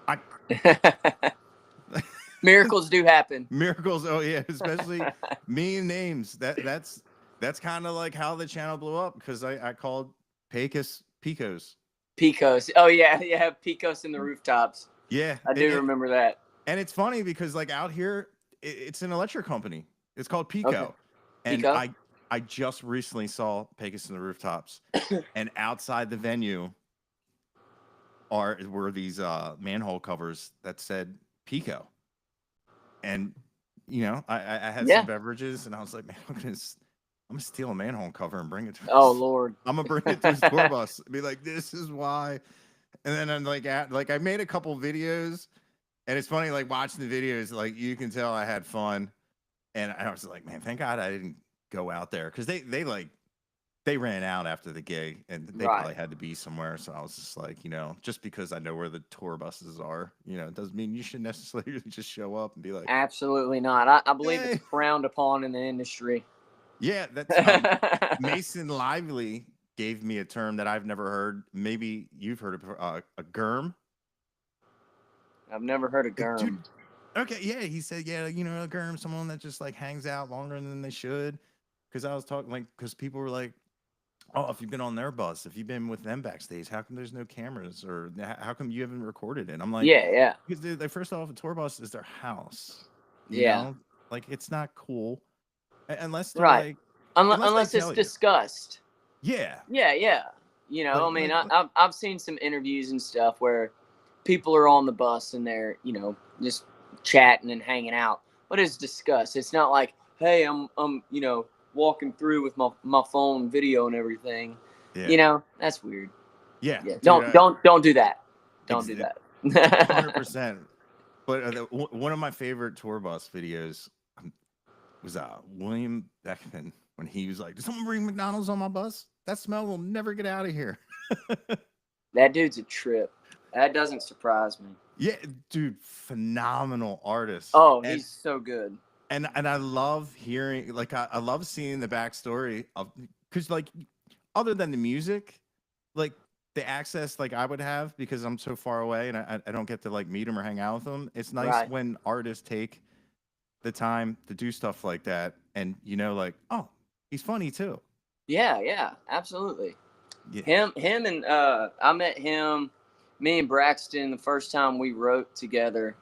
I Miracles do happen. Miracles. Oh yeah, especially me and names. That's kind of like how the channel blew up because I called Pecos Picos. Picos. Oh yeah, yeah, Picos in the rooftops. Yeah, I do remember that. And it's funny because like out here, it's an electric company. It's called Pico, Okay. and Pico. I just recently saw Pecos in the rooftops, and outside the venue were these manhole covers that said Pico, and I had some Yeah. beverages, and I was like, man, I'm gonna steal a manhole cover and bring it to. Oh Lord. I'm gonna bring it to his tour bus. Be like, this is why. And then I'm like, I made a couple videos. And it's funny, like watching the videos, like you can tell I had fun, and I was like, man, thank God I didn't go out there because they ran out after the gig, and they probably had to be somewhere. So I was just like, just because I know where the tour buses are, it doesn't mean you should necessarily just show up and be like, absolutely not. I believe hey. It's frowned upon in the industry. Yeah, that's Mason Lively gave me a term that I've never heard. Maybe you've heard of a germ. I've never heard of germ. Dude, okay, yeah, he said, yeah, a germ, someone that just like hangs out longer than they should. Because I was talking because people were like, oh, if you've been on their bus, if you've been with them backstage, how come there's no cameras, or how come you haven't recorded it? I'm like, yeah, because they first off, a tour bus is their house, you yeah, know, like it's not cool unless they're like, unless it's discussed. Yeah. I mean, I've seen some interviews and stuff where people are on the bus and they're, just chatting and hanging out, but it's discussed. It's not like, hey, I'm walking through with my phone video and everything. Yeah. That's weird. Yeah. Dude, don't do that. Don't do that. 100%. But one of my favorite tour bus videos was William Beckman when he was like, did someone bring McDonald's on my bus? That smell will never get out of here. That dude's a trip. That doesn't surprise me. Yeah, dude, phenomenal artist. Oh, he's so good. And I love hearing, like, I love seeing the backstory of, because, like, other than the music, like, the access, like, I would have because I'm so far away and I don't get to, like, meet him or hang out with him. It's nice when artists take the time to do stuff like that and, like, oh, he's funny, too. Yeah, absolutely. Yeah. Him and I met him, me and Braxton, the first time we wrote together.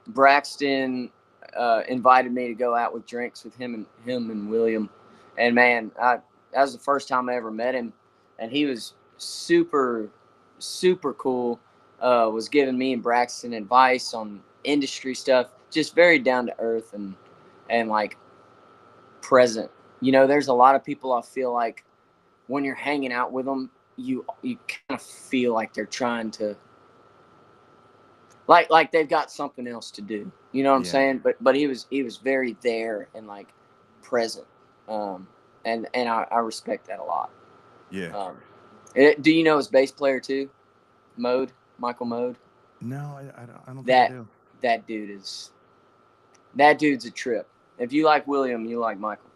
Braxton invited me to go out with drinks with him and William, and man, that was the first time I ever met him, and he was super cool. Was giving me and Braxton advice on industry stuff, just very down to earth and like present. There's a lot of people I feel like when you're hanging out with them, you kind of feel like they're trying to like they've got something else to do. You know what I'm saying? But he was very there and like present. And I respect that a lot. Yeah. Do you know his bass player too? Michael Mode? No, I don't think I do. That dude's a trip. If you like William, you like Michael.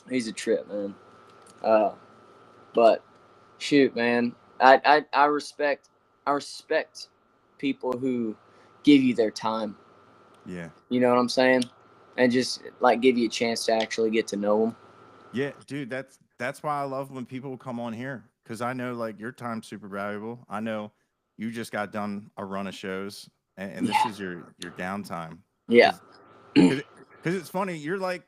He's a trip, man. But shoot, man, I respect people who give you their time. Yeah. You know what I'm saying? And just like give you a chance to actually get to know them. Yeah, dude, that's why I love when people come on here, because I know like your time's super valuable. I know you just got done a run of shows, and this is your downtime. Yeah. Because it's funny, you're like,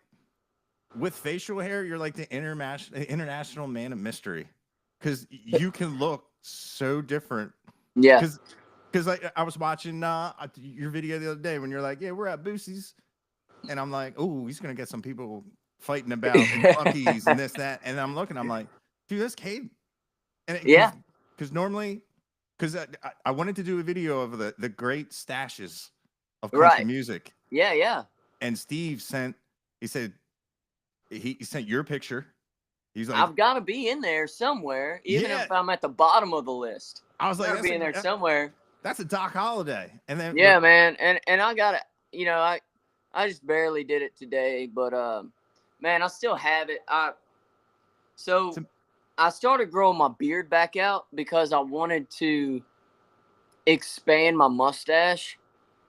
with facial hair, you're like the international man of mystery, because you can look so different. Yeah. Because I was watching your video the other day when you're like, yeah, we're at Boosie's, and I'm like, oh, he's gonna get some people fighting about Buc-ee's and this, that, and I'm looking, I'm like, dude, that's Caden. And because normally, because I wanted to do a video of the great stashes of country music. Yeah. And Steve sent your picture. He's like, I've got to be in there somewhere, even if I'm at the bottom of the list. I was like, I'll be in there somewhere. That's a Doc Holliday. And then man, and I got to, I just barely did it today, but man, I still have it. I started growing my beard back out because I wanted to expand my mustache.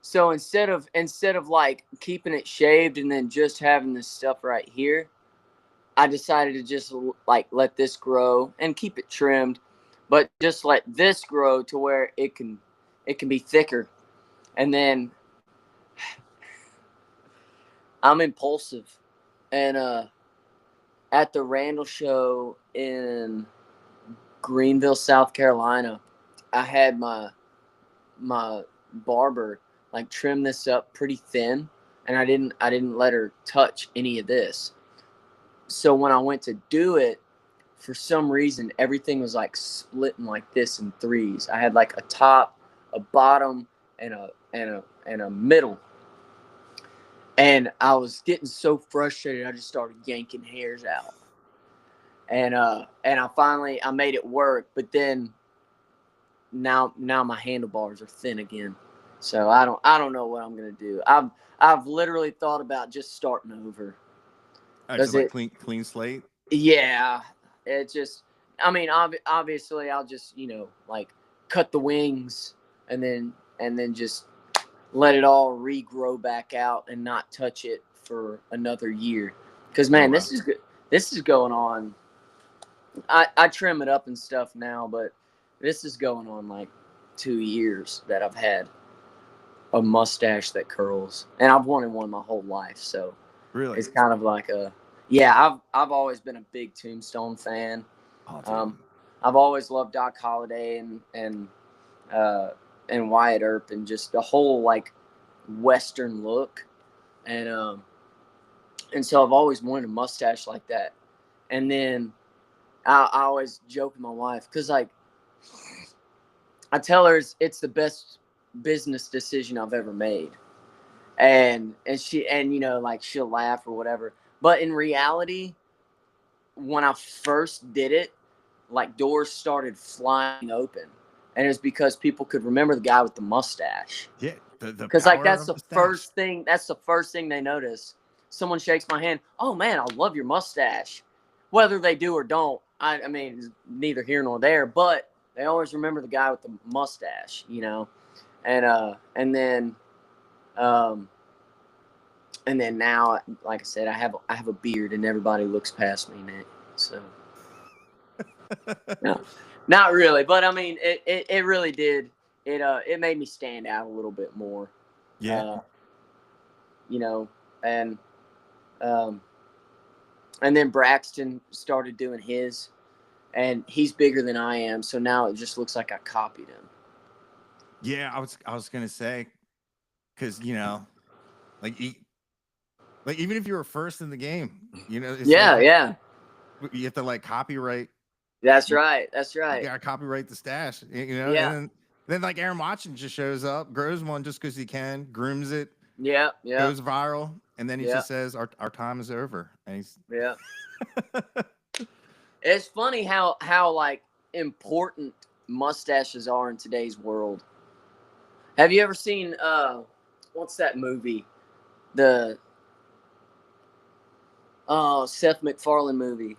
So instead of like keeping it shaved and then just having this stuff right here, I decided to just like let this grow and keep it trimmed, but just let this grow to where it can be thicker. And then I'm impulsive, and at the Randall show in Greenville, South Carolina, I had my barber like trim this up pretty thin, and I didn't let her touch any of this. So when I went to do it, for some reason everything was like splitting like this in threes. I had like a top, a bottom, and a middle. And I was getting so frustrated, I just started yanking hairs out. And I made it work, but then now my handlebars are thin again. So I don't know what I'm gonna do. I've literally thought about just starting over. Just like clean slate. Yeah, it just. I mean, obviously, I'll just like cut the wings and then just let it all regrow back out and not touch it for another year. Because man, this is good. This is going on. I trim it up and stuff now, but this is going on like 2 years that I've had a mustache that curls, and I've wanted one my whole life. So really, it's kind of like I've always been a big Tombstone fan. Oh, I've always loved Doc Holliday and Wyatt Earp and just the whole like Western look, and so I've always wanted a mustache like that. And then I always joke with my wife because like I tell her it's the best business decision I've ever made, and like she'll laugh or whatever. But in reality, when I first did it, like doors started flying open, and it was because people could remember the guy with the mustache. Yeah, because like that's the first thing. That's the first thing they notice. Someone shakes my hand. Oh man, I love your mustache. Whether they do or don't, I mean, it's neither here nor there. But they always remember the guy with the mustache, and then now, like I said, I have a beard, and everybody looks past me, Nick. So, no, not really, but I mean, it really did. It made me stand out a little bit more. Yeah. And then Braxton started doing his, and he's bigger than I am, so now it just looks like I copied him. Yeah, I was gonna say, because like even if you were first in the game, it's yeah, you have to like copyright. That's right. You gotta copyright the stash, Yeah. and then like Aaron Watson just shows up, grows one just because he can, grooms it, yeah, goes viral, and then he Yeah. just says our time is over, and he's yeah. It's funny how like important mustaches are in today's world. Have you ever seen what's that movie? The Seth MacFarlane movie,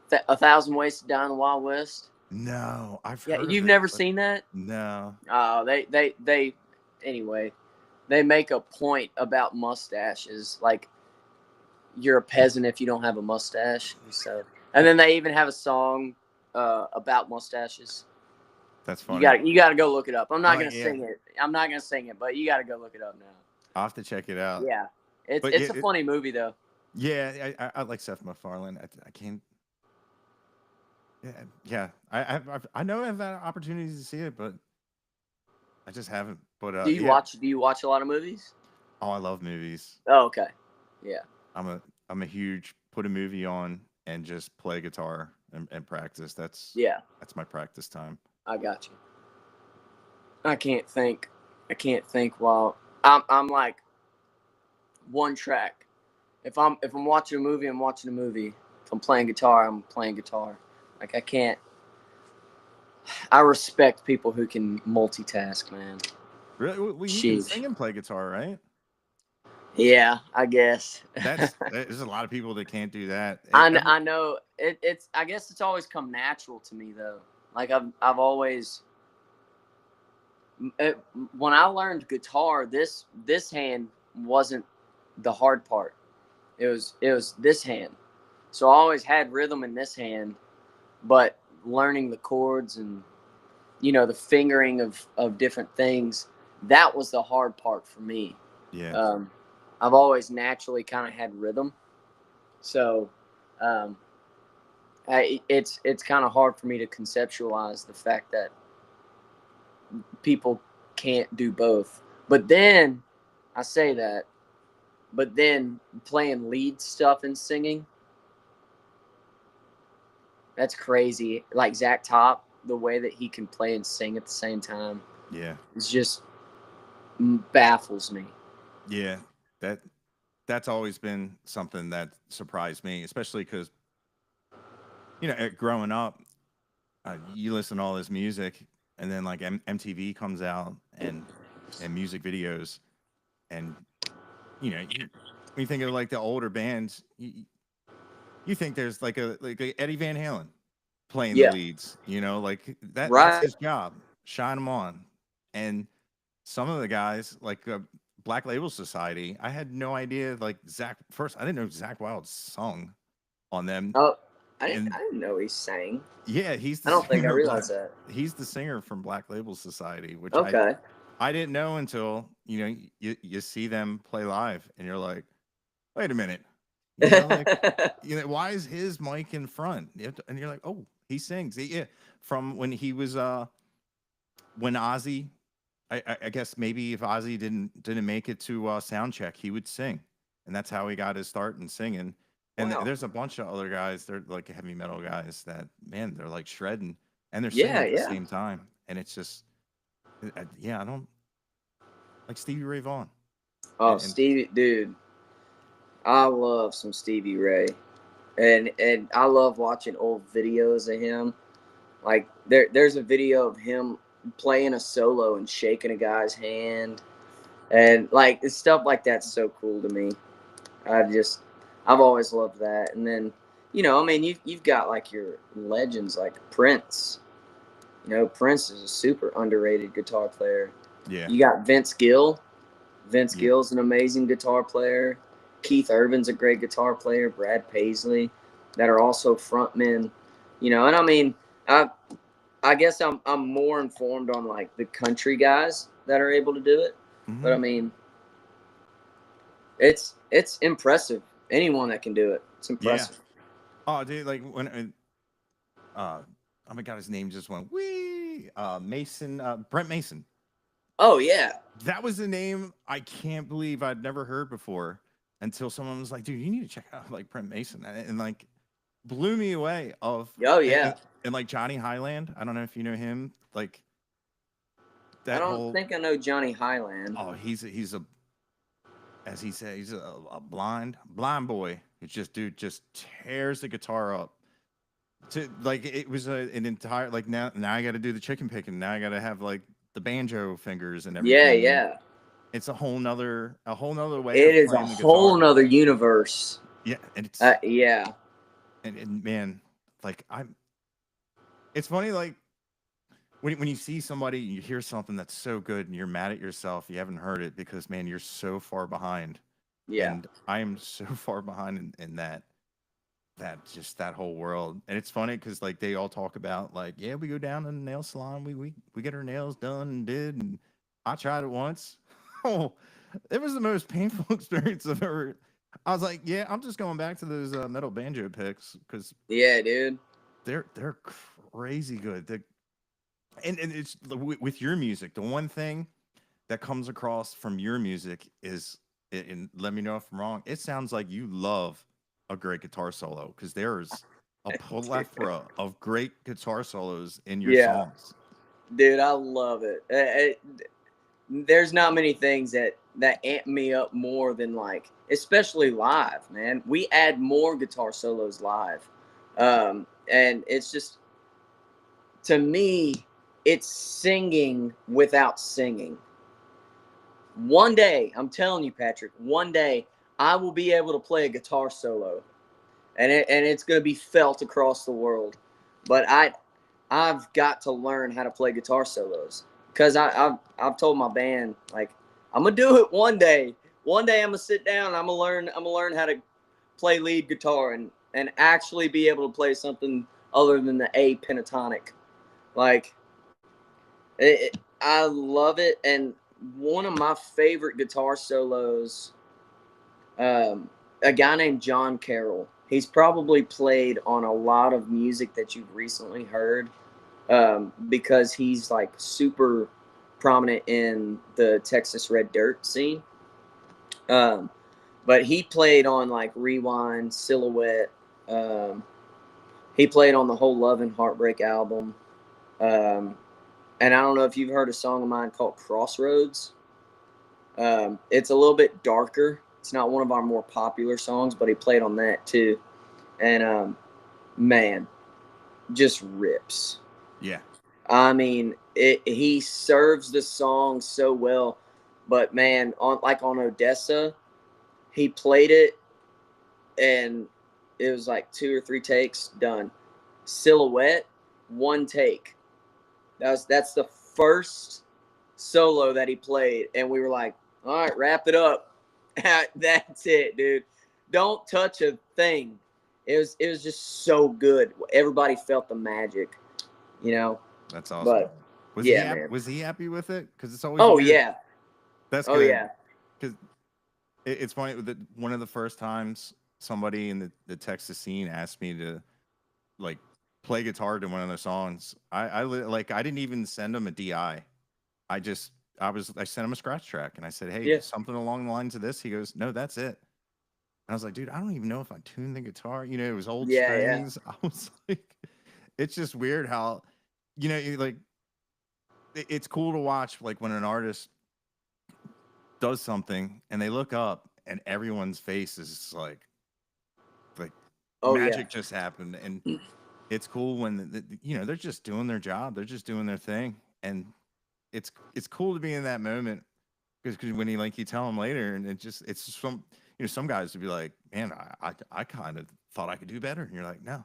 1,000 Ways to Die in the Wild West. No, I've Yeah, heard you've of never it, seen that? No. Oh, they anyway. They make a point about mustaches, like you're a peasant if you don't have a mustache. So, and then they even have a song about mustaches. That's funny. You gotta go look it up. I'm not gonna sing it. I'm not gonna sing it, but you gotta go look it up now. I'll have to check it out. Yeah, it's a funny movie though. Yeah, I like Seth MacFarlane. I can't. Yeah. I know I've had opportunities to see it, but I just haven't. But Do you watch a lot of movies? Oh, I love movies. Oh, okay. Yeah. I'm a huge put a movie on and just play guitar and practice. That's my practice time. I got you. I can't think while I'm like one track. If I'm watching a movie, I'm watching a movie. If I'm playing guitar, I'm playing guitar. Like I can't. I respect people who can multitask, man. Really? Well, you can sing and play guitar, right? Yeah, I guess. There's a lot of people that can't do that. I know. It's. I guess it's always come natural to me though. Like I've always. when I learned guitar, this hand wasn't the hard part. It was this hand. So I always had rhythm in this hand, but learning the chords and the fingering of different things, that was the hard part for me. Yeah. I've always naturally kind of had rhythm, so it's kind of hard for me to conceptualize the fact that people can't do both. But then I say that, but then playing lead stuff and singing, that's crazy. Like Zach Top, the way that he can play and sing at the same time, Yeah. it's just baffles me. Yeah. That's always been something that surprised me, especially because growing up, you listen to all this music, and then like MTV comes out and music videos, and when you think of like the older bands, you think there's like a Eddie Van Halen playing the Yeah, leads, like that's right. his job, shine them on. And some of the guys like Black Label Society, I had no idea. Like I didn't know Zach Wild sung on them. Oh, I And didn't know he sang. yeah, he's I the don't think I singer of realized that. he's the singer from Black Label Society, which Okay. I didn't know until you see them play live, and you're like, wait a minute, like why is his mic in front? And you're like, oh, he sings. Yeah, from when he was when Ozzy, I guess maybe if Ozzy didn't make it to sound check, he would sing, and that's how he got his start in singing. And Wow. there's a bunch of other guys, they're like heavy metal guys that, man, they're like shredding and they're singing Yeah, at the yeah. same time, and it's just, yeah, I don't like Stevie Ray Vaughan. Oh, And Stevie, dude, I love some Stevie Ray, and I love watching old videos of him. Like there's a video of him playing a solo and shaking a guy's hand, and like stuff like that's so cool to me. I've always loved that. And then I mean you've got like your legends like Prince. Prince is a super underrated guitar player. yeah, You got Vince Gill. Vince yeah, Gill's an amazing guitar player. Keith Urban's a great guitar player. Brad Paisley, that are also frontmen. And I mean, I guess I'm more informed on like the country guys that are able to do it. But I hmm mean, it's impressive. Anyone that can do it, it's yeah. impressive. Oh, dude, like when oh my god, his name just went wee. Mason, Brent Mason. Oh yeah, That was a name I can't believe I'd never heard before until someone was like, dude, you need to check out like Brent Mason, and like blew me away of oh and, yeah. and, and like Johnny Highland. I don't know if you know him, like I that don't whole, think I know Johnny Highland. oh, he's a, as he said, he's a blind boy. It's just, dude, just tears the guitar up to like it was an entire, like, now I got to do the chicken picking, now I got to have like the banjo fingers and Yeah, everything, and yeah. it's a whole nother way It of is a playing the whole guitar. nother universe. Yeah, and it's Yeah. and man, like it's funny, like when you see somebody, you hear something that's so good and you're mad at yourself, you haven't heard it because, man, you're so far behind. Yeah. And I am so far behind in just that whole world. And it's funny because like they all talk about like, yeah, we go down to the nail salon, we get our nails done and did, and I tried it once. Oh, it was the most painful experience I've ever. I was like, yeah, I'm just going back to those metal banjo picks because Yeah, dude. they're crazy good. And it's with your music. The one thing that comes across from your music is, and let me know if I'm wrong, it sounds like you love a great guitar solo because there's a plethora of great guitar solos in your Yeah. songs. Dude, I love it. There's not many things that amp me up more than like, especially live, man. We add more guitar solos live. And it's just, to me, it's singing without singing. One day, I'm telling you, Patrick, one day I will be able to play a guitar solo, and it's going to be felt across the world. But I've got to learn how to play guitar solos because I've told my band, like, I'm gonna do it one day. One day I'm gonna sit down and I'm gonna learn how to play lead guitar and actually be able to play something other than the A pentatonic. Like, I love it. And one of my favorite guitar solos, a guy named John Carroll. He's probably played on a lot of music that you've recently heard, because he's like super prominent in the Texas Red Dirt scene. But he played on like Rewind, Silhouette. He played on the whole Love and Heartbreak album. And I don't know if you've heard a song of mine called Crossroads. It's a little bit darker. It's not one of our more popular songs, but he played on that too. And man, just rips. Yeah. I mean, he serves the song so well. But man, on Odessa, he played it and it was like 2 or 3 takes, done. Silhouette, 1 take. That's the first solo that he played, and we were like, all right, wrap it up. That's it, dude. Don't touch a thing. It was just so good. Everybody felt the magic, you know. That's awesome. But was he happy with it? Because it's always weird. Yeah. That's good. Yeah. Because it's funny that one of the first times somebody in the Texas scene asked me to like play guitar to one of their songs, I didn't even send them a DI. I sent him a scratch track and I said, hey, something along the lines of this. He goes, no, that's it. And I was like, dude, I don't even know if I tuned the guitar. You know, it was old strings. Yeah. I was like, it's just weird how, you know, like it's cool to watch like when an artist does something and they look up and everyone's face is like magic just happened. And it's cool when you know, they're just doing their job, they're just doing their thing, and it's cool to be in that moment because when you tell them later, and it's just some, you know, some guys would be like, man, I kind of thought I could do better, and you're like, no,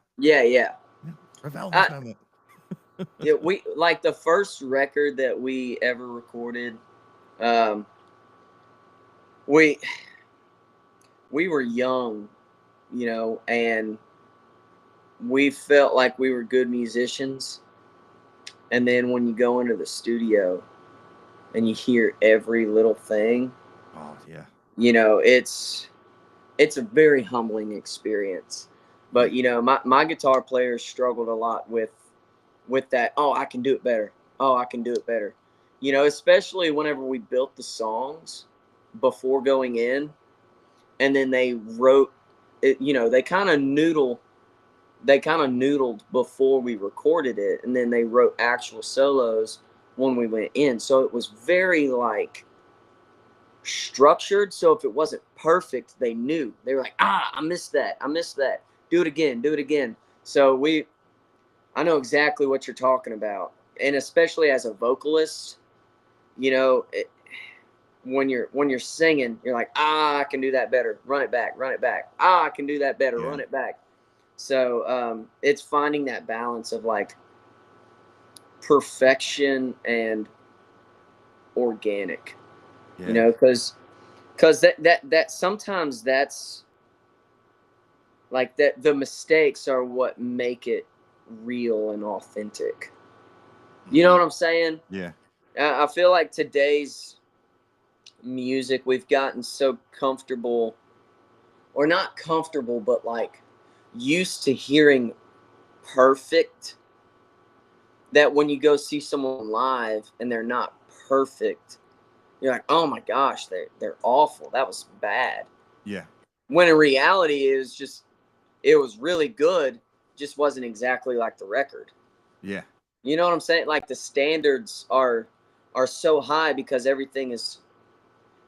rebellious moment. Yeah, we like the first record that we ever recorded. We were young, you know, and we felt like we were good musicians. And then when you go into the studio and you hear every little thing, oh yeah, you know, it's a very humbling experience. But you know, my guitar players struggled a lot with that. Oh, I can do it better. Oh, I can do it better. You know, especially whenever we built the songs before going in, and then they wrote it. You know, they kind of noodled before we recorded it, and then they wrote actual solos when we went in. So it was very like structured. So if it wasn't perfect, they knew. They were like, I missed that. Do it again. So I know exactly what you're talking about. And especially as a vocalist, you know, when you're singing, you're like, I can do that better. Run it back. I can do that better. Run it back. So it's finding that balance of like perfection and organic, you know, because that sometimes that's like that the mistakes are what make it real and authentic. You know what I'm saying? Yeah. I feel like today's music, we've gotten so comfortable, or not comfortable, but like used to hearing perfect, that when you go see someone live and they're not perfect, you're like, oh my gosh, they're awful. That was bad. Yeah. When in reality, it was really good, just wasn't exactly like the record. Yeah. You know what I'm saying? Like the standards are so high because everything is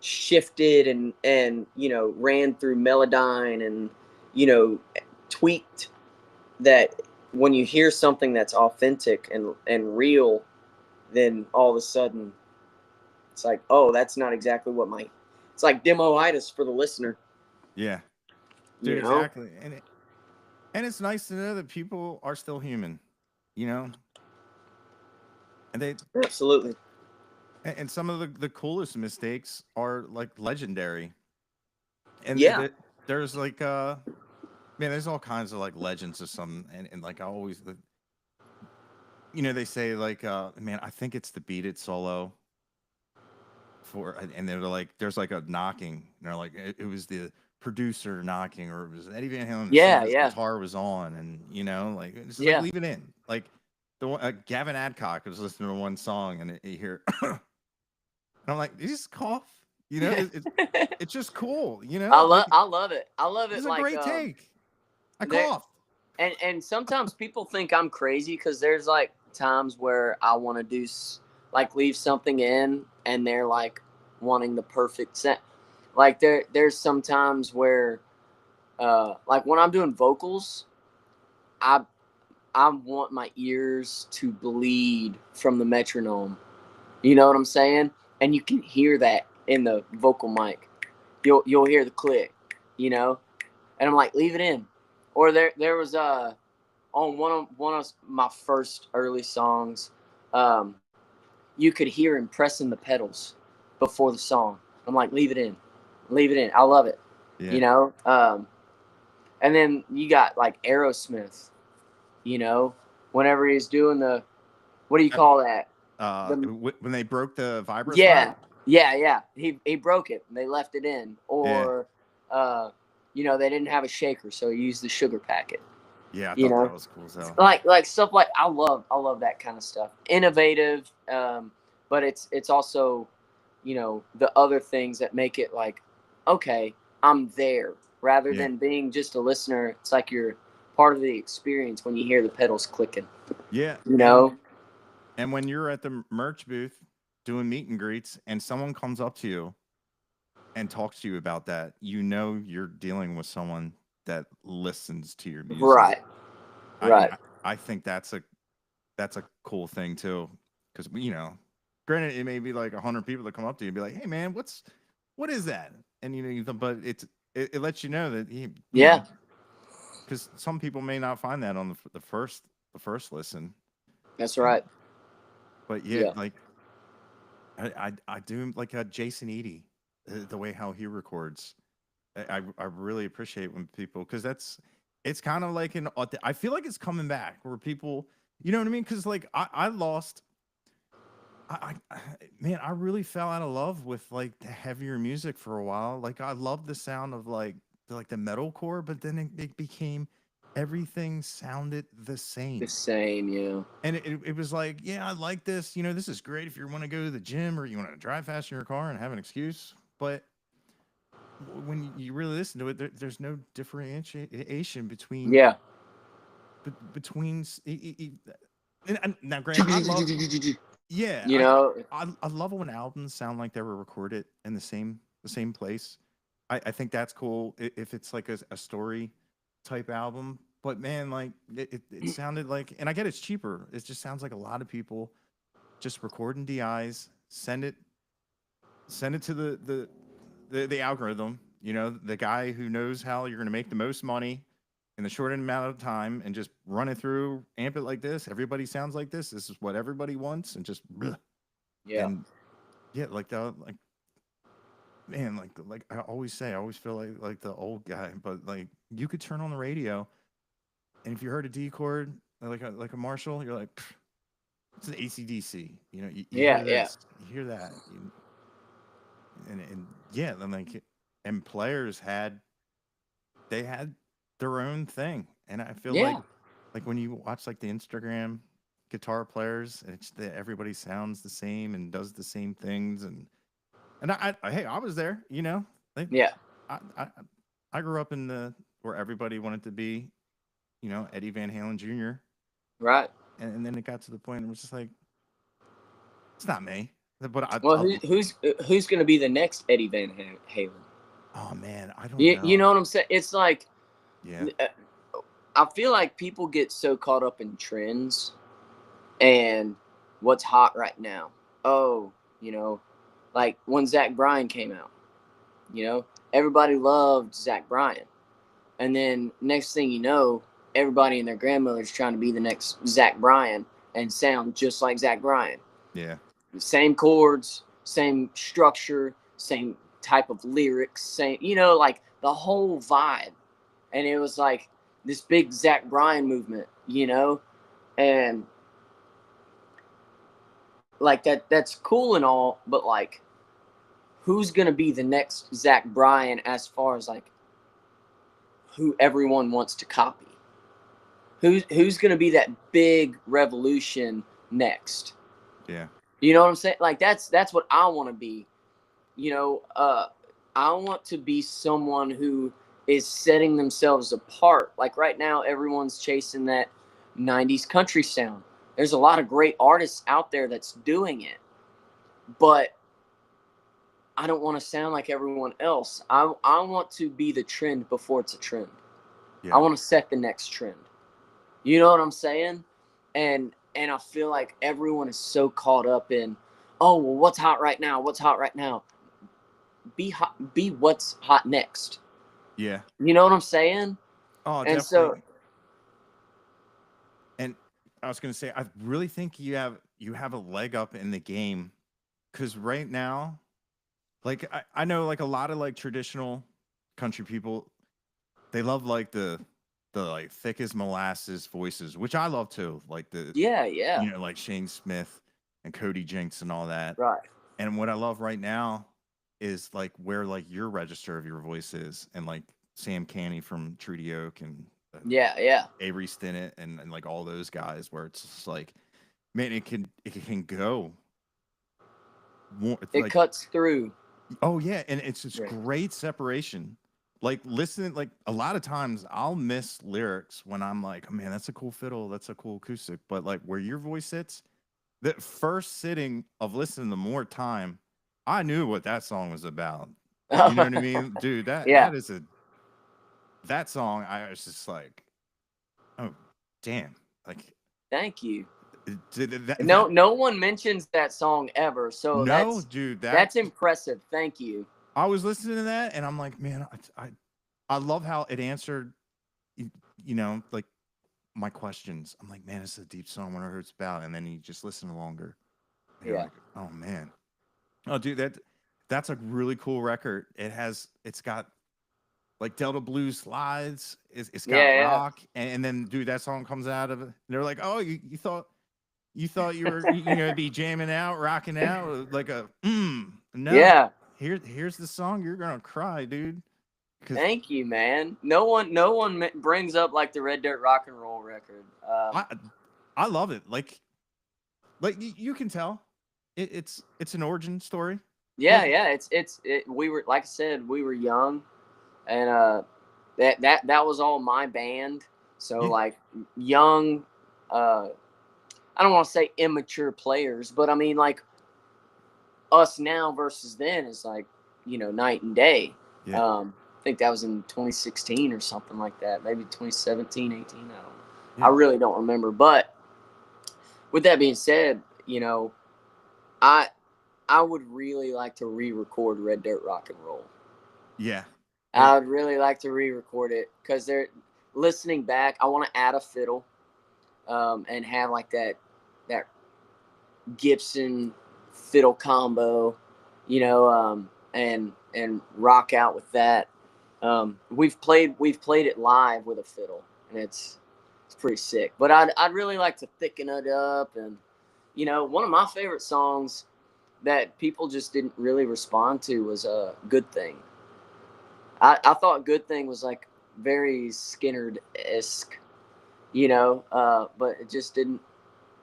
shifted and you know, ran through Melodyne and, you know, tweaked, that when you hear something that's authentic and real, then all of a sudden it's like, oh, that's not exactly what it's like demo-itis for the listener. Yeah. Dude, exactly. And it's nice to know that people are still human, you know? And absolutely. And some of the coolest mistakes are like legendary. And Yeah. there's like man, there's all kinds of like legends of some, and like I always, they say like man, I think it's the Beat It solo for, and they're like, there's like a knocking, and they're like, it was the producer knocking, or it was Eddie Van Halen, the Yeah. singer, his Yeah. guitar was on, and like it's just like Yeah. leave it in. Like the one, Gavin Adcock was listening to one song, and you hear, and I'm like, you just cough, it's just cool, like I love it. I love it's it. a Like great take. I there coughed. and sometimes people think I'm crazy because there's like times where I want to like leave something in, and they're like wanting the perfect set. Like there's some times where like when I'm doing vocals, I I want my ears to bleed from the metronome. You know what I'm saying? And you can hear that in the vocal mic. You'll hear the click, and I'm like, leave it in. Or there was on one of my first early songs, you could hear him pressing the pedals before the song. I'm like, leave it in, leave it in. I love it, Yeah. And then you got like Aerosmith, whenever he's doing what do you call that? When they broke the vibraphone. Yeah. He broke it. And they left it in, or they didn't have a shaker, so he used the sugar packet. Yeah, I thought that was cool as hell. Like stuff like I love that kind of stuff. Innovative, but it's also, the other things that make it like, okay, I'm there, rather than being just a listener. It's like you're part of the experience when you hear the pedals clicking. Yeah. And when you're at the merch booth doing meet and greets and someone comes up to you and talks to you about that, you're dealing with someone that listens to your music. Right. I think that's a cool thing too, because granted, it may be like 100 people that come up to you and be like, "Hey man, what is that?" And but it lets you know that because some people may not find that on the first listen. That's right. But like I do like Jason Eady, the way how he records. I really appreciate when people, because it's kind of like I feel like it's coming back where people, you know what I mean? Because like I lost. Man, I really fell out of love with like the heavier music for a while. Like I loved the sound of like the metalcore, but then it became, everything sounded the same. The same, yeah. And it was like, yeah, I like this. This is great if you want to go to the gym or you want to drive fast in your car and have an excuse. But when you really listen to it, there's no differentiation between between. Now, granted, I love. Yeah, I love when albums sound like they were recorded in the same place. I think that's cool if it's like a story type album. But man, like it sounded like, and I get it's cheaper. It just sounds like a lot of people just recording DIs, send it to the algorithm. The guy who knows how you're going to make the most money in the short amount of time, and just run it through, amp it like this. Everybody sounds like this. This is what everybody wants, and just and man, like I always say, I always feel like the old guy, but like you could turn on the radio, and if you heard a D chord like a Marshall, you're like, it's an AC/DC. You hear this, you hear that, and then like, and players had their own thing, and I feel like when you watch like the Instagram guitar players, it's that everybody sounds the same and does the same things, and I was there, like, I grew up in where everybody wanted to be, Eddie Van Halen Jr. Right. And then it got to the point where it was just like, it's not me. But who's going to be the next Eddie Van Halen? Oh man, I don't know. You know what I'm saying? It's like, yeah, I feel like people get so caught up in trends and what's hot right now. Oh, like when Zach Bryan came out, everybody loved Zach Bryan. And then next thing you know, everybody and their grandmother's trying to be the next Zach Bryan and sound just like Zach Bryan. Yeah. same chords, same structure, same type of lyrics, same, like the whole vibe. And it was like this big Zach Bryan movement, and like that's cool and all, but like, who's going to be the next Zach Bryan as far as like who everyone wants to copy? Who's going to be that big revolution next? Yeah. You know what I'm saying? Like that's what I want to be. I want to be someone who is setting themselves apart. Like right now, everyone's chasing that 90s country sound. There's a lot of great artists out there that's doing it, but I don't want to sound like everyone else. I want to be the trend before it's a trend. Yeah. I want to set the next trend. You know what I'm saying? And I feel like everyone is so caught up in, oh, well, what's hot right now? What's hot right now? Be what's hot next. Yeah. You know what I'm saying? Oh, and definitely. And I was going to say, I really think you have a leg up in the game, because right now, like I know like a lot of like traditional country people, they love like the like thick as molasses voices, which I love too. Like like Shane Smith and Cody Jinks and all that. Right. And what I love right now is like where like your register of your voice is, and like Sam Canny from Treaty Oak and Avery Stinnett and like all those guys, where it's just like, man, it can go more. It like, cuts through. Oh yeah, and it's just great separation. Like listening, like a lot of times I'll miss lyrics when I'm like, oh man, that's a cool fiddle, that's a cool acoustic. But like where your voice sits, that first sitting of listening to more time, I knew what that song was about. You know what I mean? Dude, that song, I was just like, oh damn. Like, thank you. No one mentions that song ever. So that's impressive. Thank you. I was listening to that and I'm like, man, I love how it answered, like my questions. I'm like, man, it's a deep song. I wonder who it's about. And then you just listen longer. And you're like, oh man. Oh, dude, that's a really cool record. It's got like Delta Blues slides. It's got rock. And then, dude, that song comes out of it. They're like, oh, you thought you were gonna be jamming out, rocking out like a no. Yeah. Here's the song. You're gonna cry, dude. Thank you, man. No one brings up like the Red Dirt Rock and Roll record. I love it. Like you can tell it's an origin story. Yeah. We were, like I said, we were young, and that was all my band. So like young, I don't want to say immature players, but I mean like us now versus then is like, night and day. Yeah. I think that was in 2016 or something like that. Maybe 2017, 18. I don't know. Yeah. I really don't remember. But with that being said, I would really like to re-record Red Dirt Rock and Roll. Yeah. I would really like to re-record it because they're listening back. I want to add a fiddle, and have like that Gibson fiddle combo, and rock out with that. We've played it live with a fiddle, and it's pretty sick. But I'd really like to thicken it up, and one of my favorite songs that people just didn't really respond to was Good Thing. I thought Good Thing was like very Skynyrd-esque, but it just didn't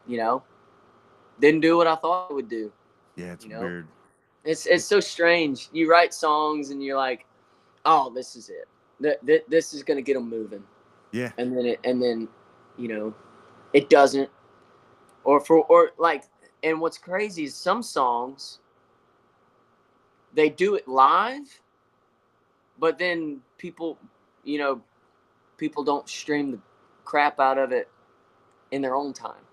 do what I thought it would do. Yeah, it's weird. It's so strange. You write songs and you're like, oh, this is it. This is gonna get them moving. Yeah. And then it doesn't. Or like, and what's crazy is some songs, they do it live, but then people don't stream the crap out of it in their own time.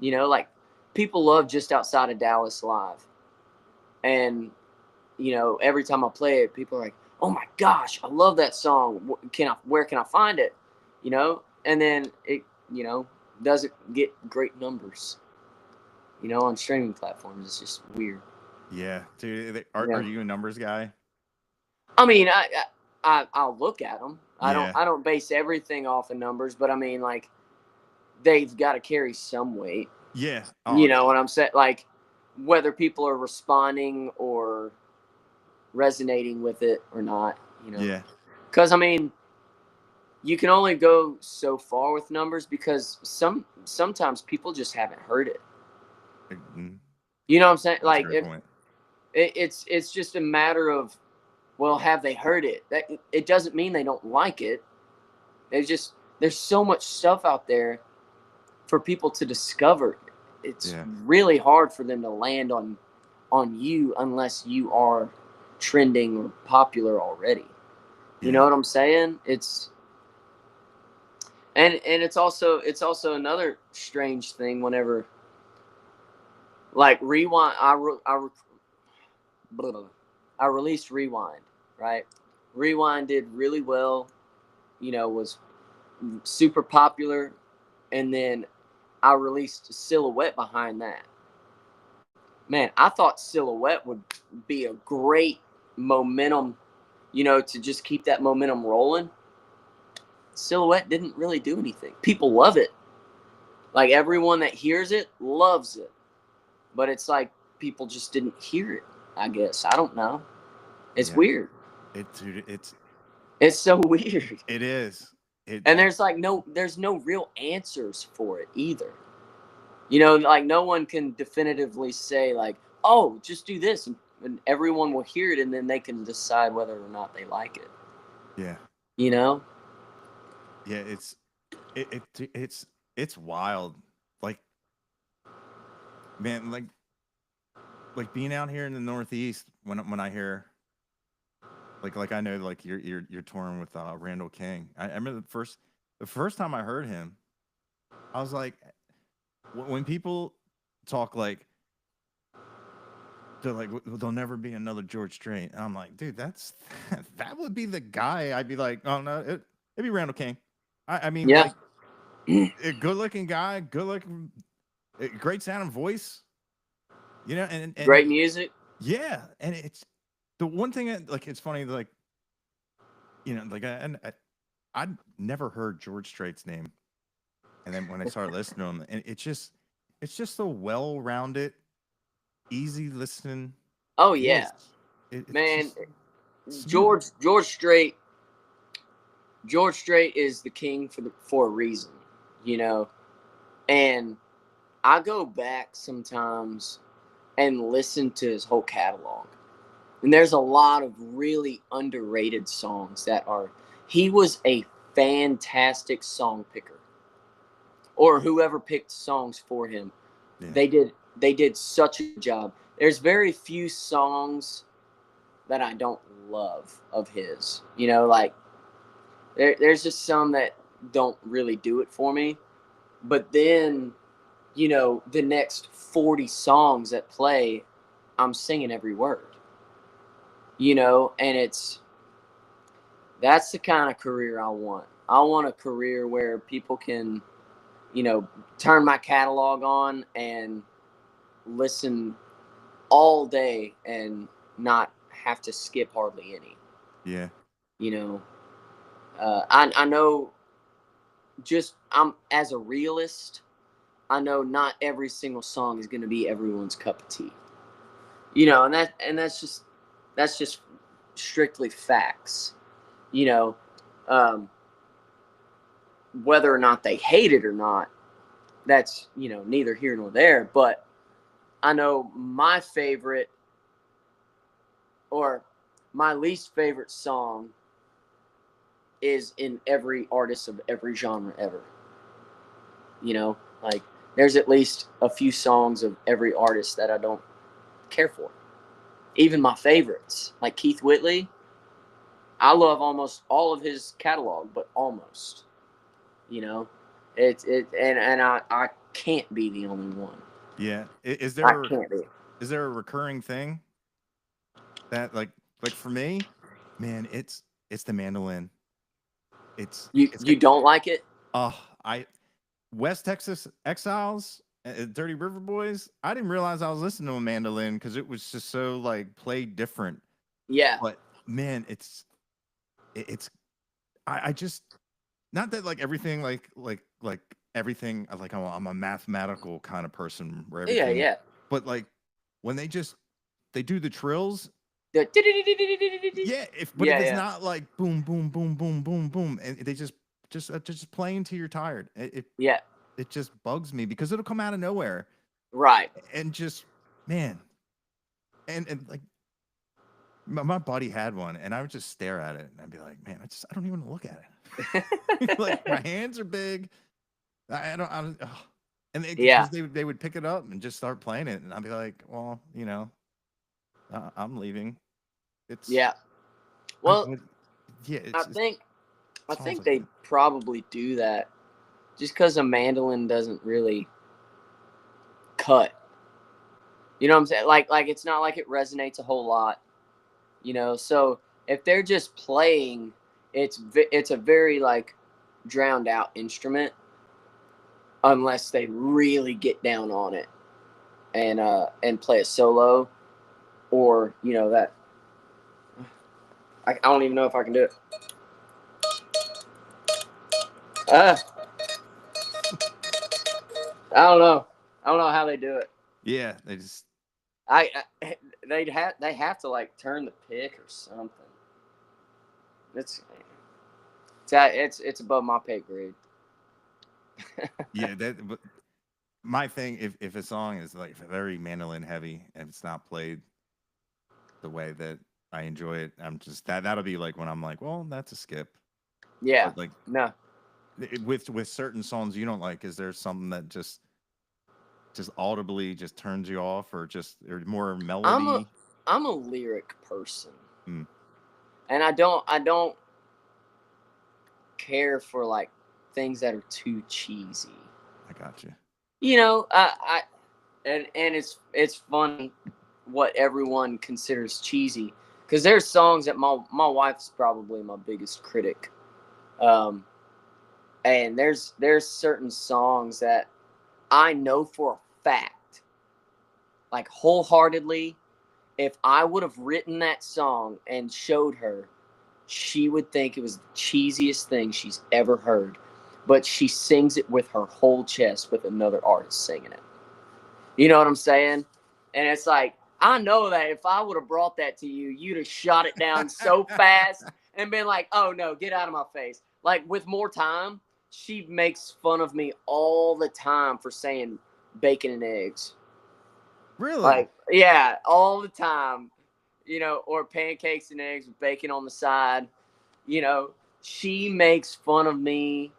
Like people love Just Outside of Dallas live. And, every time I play it, people are like, oh my gosh, I love that song. Where can I find it? And then it, doesn't get great numbers. on streaming platforms. It's just weird. Yeah, dude. Yeah. Are you a numbers guy? I mean, I'll look at them. Yeah. I don't base everything off of numbers, but I mean, like, they've got to carry some weight. Yeah. You know what I'm saying? Like, whether people are responding or resonating with it or not. Yeah. Because I mean, you can only go so far with numbers because sometimes people just haven't heard it. You know what I'm saying? Like, it's just a matter of, well, have they heard it? That it doesn't mean they don't like it. There's so much stuff out there for people to discover. It's really hard for them to land on you unless you are trending or popular already. You know what I'm saying? It's and it's also another strange thing whenever, like, Rewind. I released Rewind, right? Rewind did really well, was super popular, and then I released Silhouette behind that. Man, I thought Silhouette would be a great momentum, to just keep that momentum rolling. Silhouette didn't really do anything. People love it. Like, everyone that hears it loves it. But it's like people just didn't hear it, I guess. I don't know. It's weird. It's so weird. It is. And there's no real answers for it either. Like, no one can definitively say, like, oh, just do this, and everyone will hear it, and then they can decide whether or not they like it. Yeah. Yeah, it's wild. Like, man, like being out here in the Northeast when I hear, like I know, like, you're touring with Randall King. I remember the first time I heard him, I was like, when people talk like, they're like, there'll never be another George Strait. And I'm like, dude, that would be the guy. I'd be like, oh no, it'd be Randall King. I mean, like, a good-looking guy, good-looking, great sounding voice, and great music. Yeah, and it's the one thing, like, it's funny, like, like, I'd never heard George Strait's name, and then when I started listening to him, and it's just a well-rounded, easy listening. Oh yeah, man, George Strait. George Strait is the king for a reason, and I go back sometimes and listen to his whole catalog, and there's a lot of really underrated songs he was a fantastic song picker, or whoever picked songs for him. Yeah. They did such a job. There's very few songs that I don't love of his, like, there's just some that don't really do it for me. But then, the next 40 songs that play, I'm singing every word. And that's the kind of career I want. I want a career where people can, turn my catalog on and listen all day and not have to skip hardly any. Yeah. I know, I'm as a realist, I know not every single song is going to be everyone's cup of tea. And that's just strictly facts. Whether or not they hate it or not, that's, neither here nor there. But I know my favorite or my least favorite song is in every artist of every genre ever. Like, there's at least a few songs of every artist that I don't care for. Even my favorites, like Keith Whitley, I love almost all of his catalog, but almost. And I can't be the only one. Yeah. Is I can't be. Is there a recurring thing that, like for me, man, it's the mandolin. You don't like it? West Texas Exiles, Dirty River Boys. I didn't realize I was listening to a mandolin because it was just so like played different. Yeah. But man, it's I just not that like everything like everything like I'm a mathematical kind of person where Yeah, everything, yeah. but like when they do the trills. The Yeah, if yeah, it's yeah. not like boom, boom, boom, boom, boom, boom, and they just play until you're tired. Yeah. It just bugs me because it'll come out of nowhere Right. and just man, and like my buddy had one, and I would just stare at it and I'd be like, man, I don't even look at it. Like my hands are big. I don't. Ugh. And Yeah. because they would pick it up and just start playing it, and I'd be like, well, I'm leaving. It's Yeah. I, Well, would- yeah, I it's think I songs think like they that. probably do that just because a mandolin doesn't really cut. You know what I'm saying? Like it's not like it resonates a whole lot. So if they're just playing, it's a very like drowned out instrument unless they really get down on it and play a solo or that I don't even know if I can do it. Uh, I don't know how they do it. Yeah, they just I they have to like turn the pick or something. It's it's above my pay grade. yeah that. But my thing, if a song is like very mandolin heavy and it's not played the way that I enjoy it, I'm just that'll be like when I'm like, well, that's a skip. Yeah. But like No. with certain songs you don't like, is there something that just audibly just turns you off, or more I'm a melody? I'm a lyric person. Mm, And I don't care for like things that are too cheesy. I got you. I and it's funny what everyone considers cheesy because there's songs that my wife's probably my biggest critic. Um and there's certain songs that I know for a fact, like wholeheartedly, if I would have written that song and showed her, she would think it was the cheesiest thing she's ever heard. But she sings it with her whole chest with another artist singing it. You know what I'm saying? And it's like, I know that if I would have brought that to you, you'd have shot it down so fast and been like, oh no, get out of my face. Like with more time, she makes fun of me all the time for saying bacon and eggs. Really? Like, yeah, all the time, or pancakes and eggs with bacon on the side. You know, she makes fun of me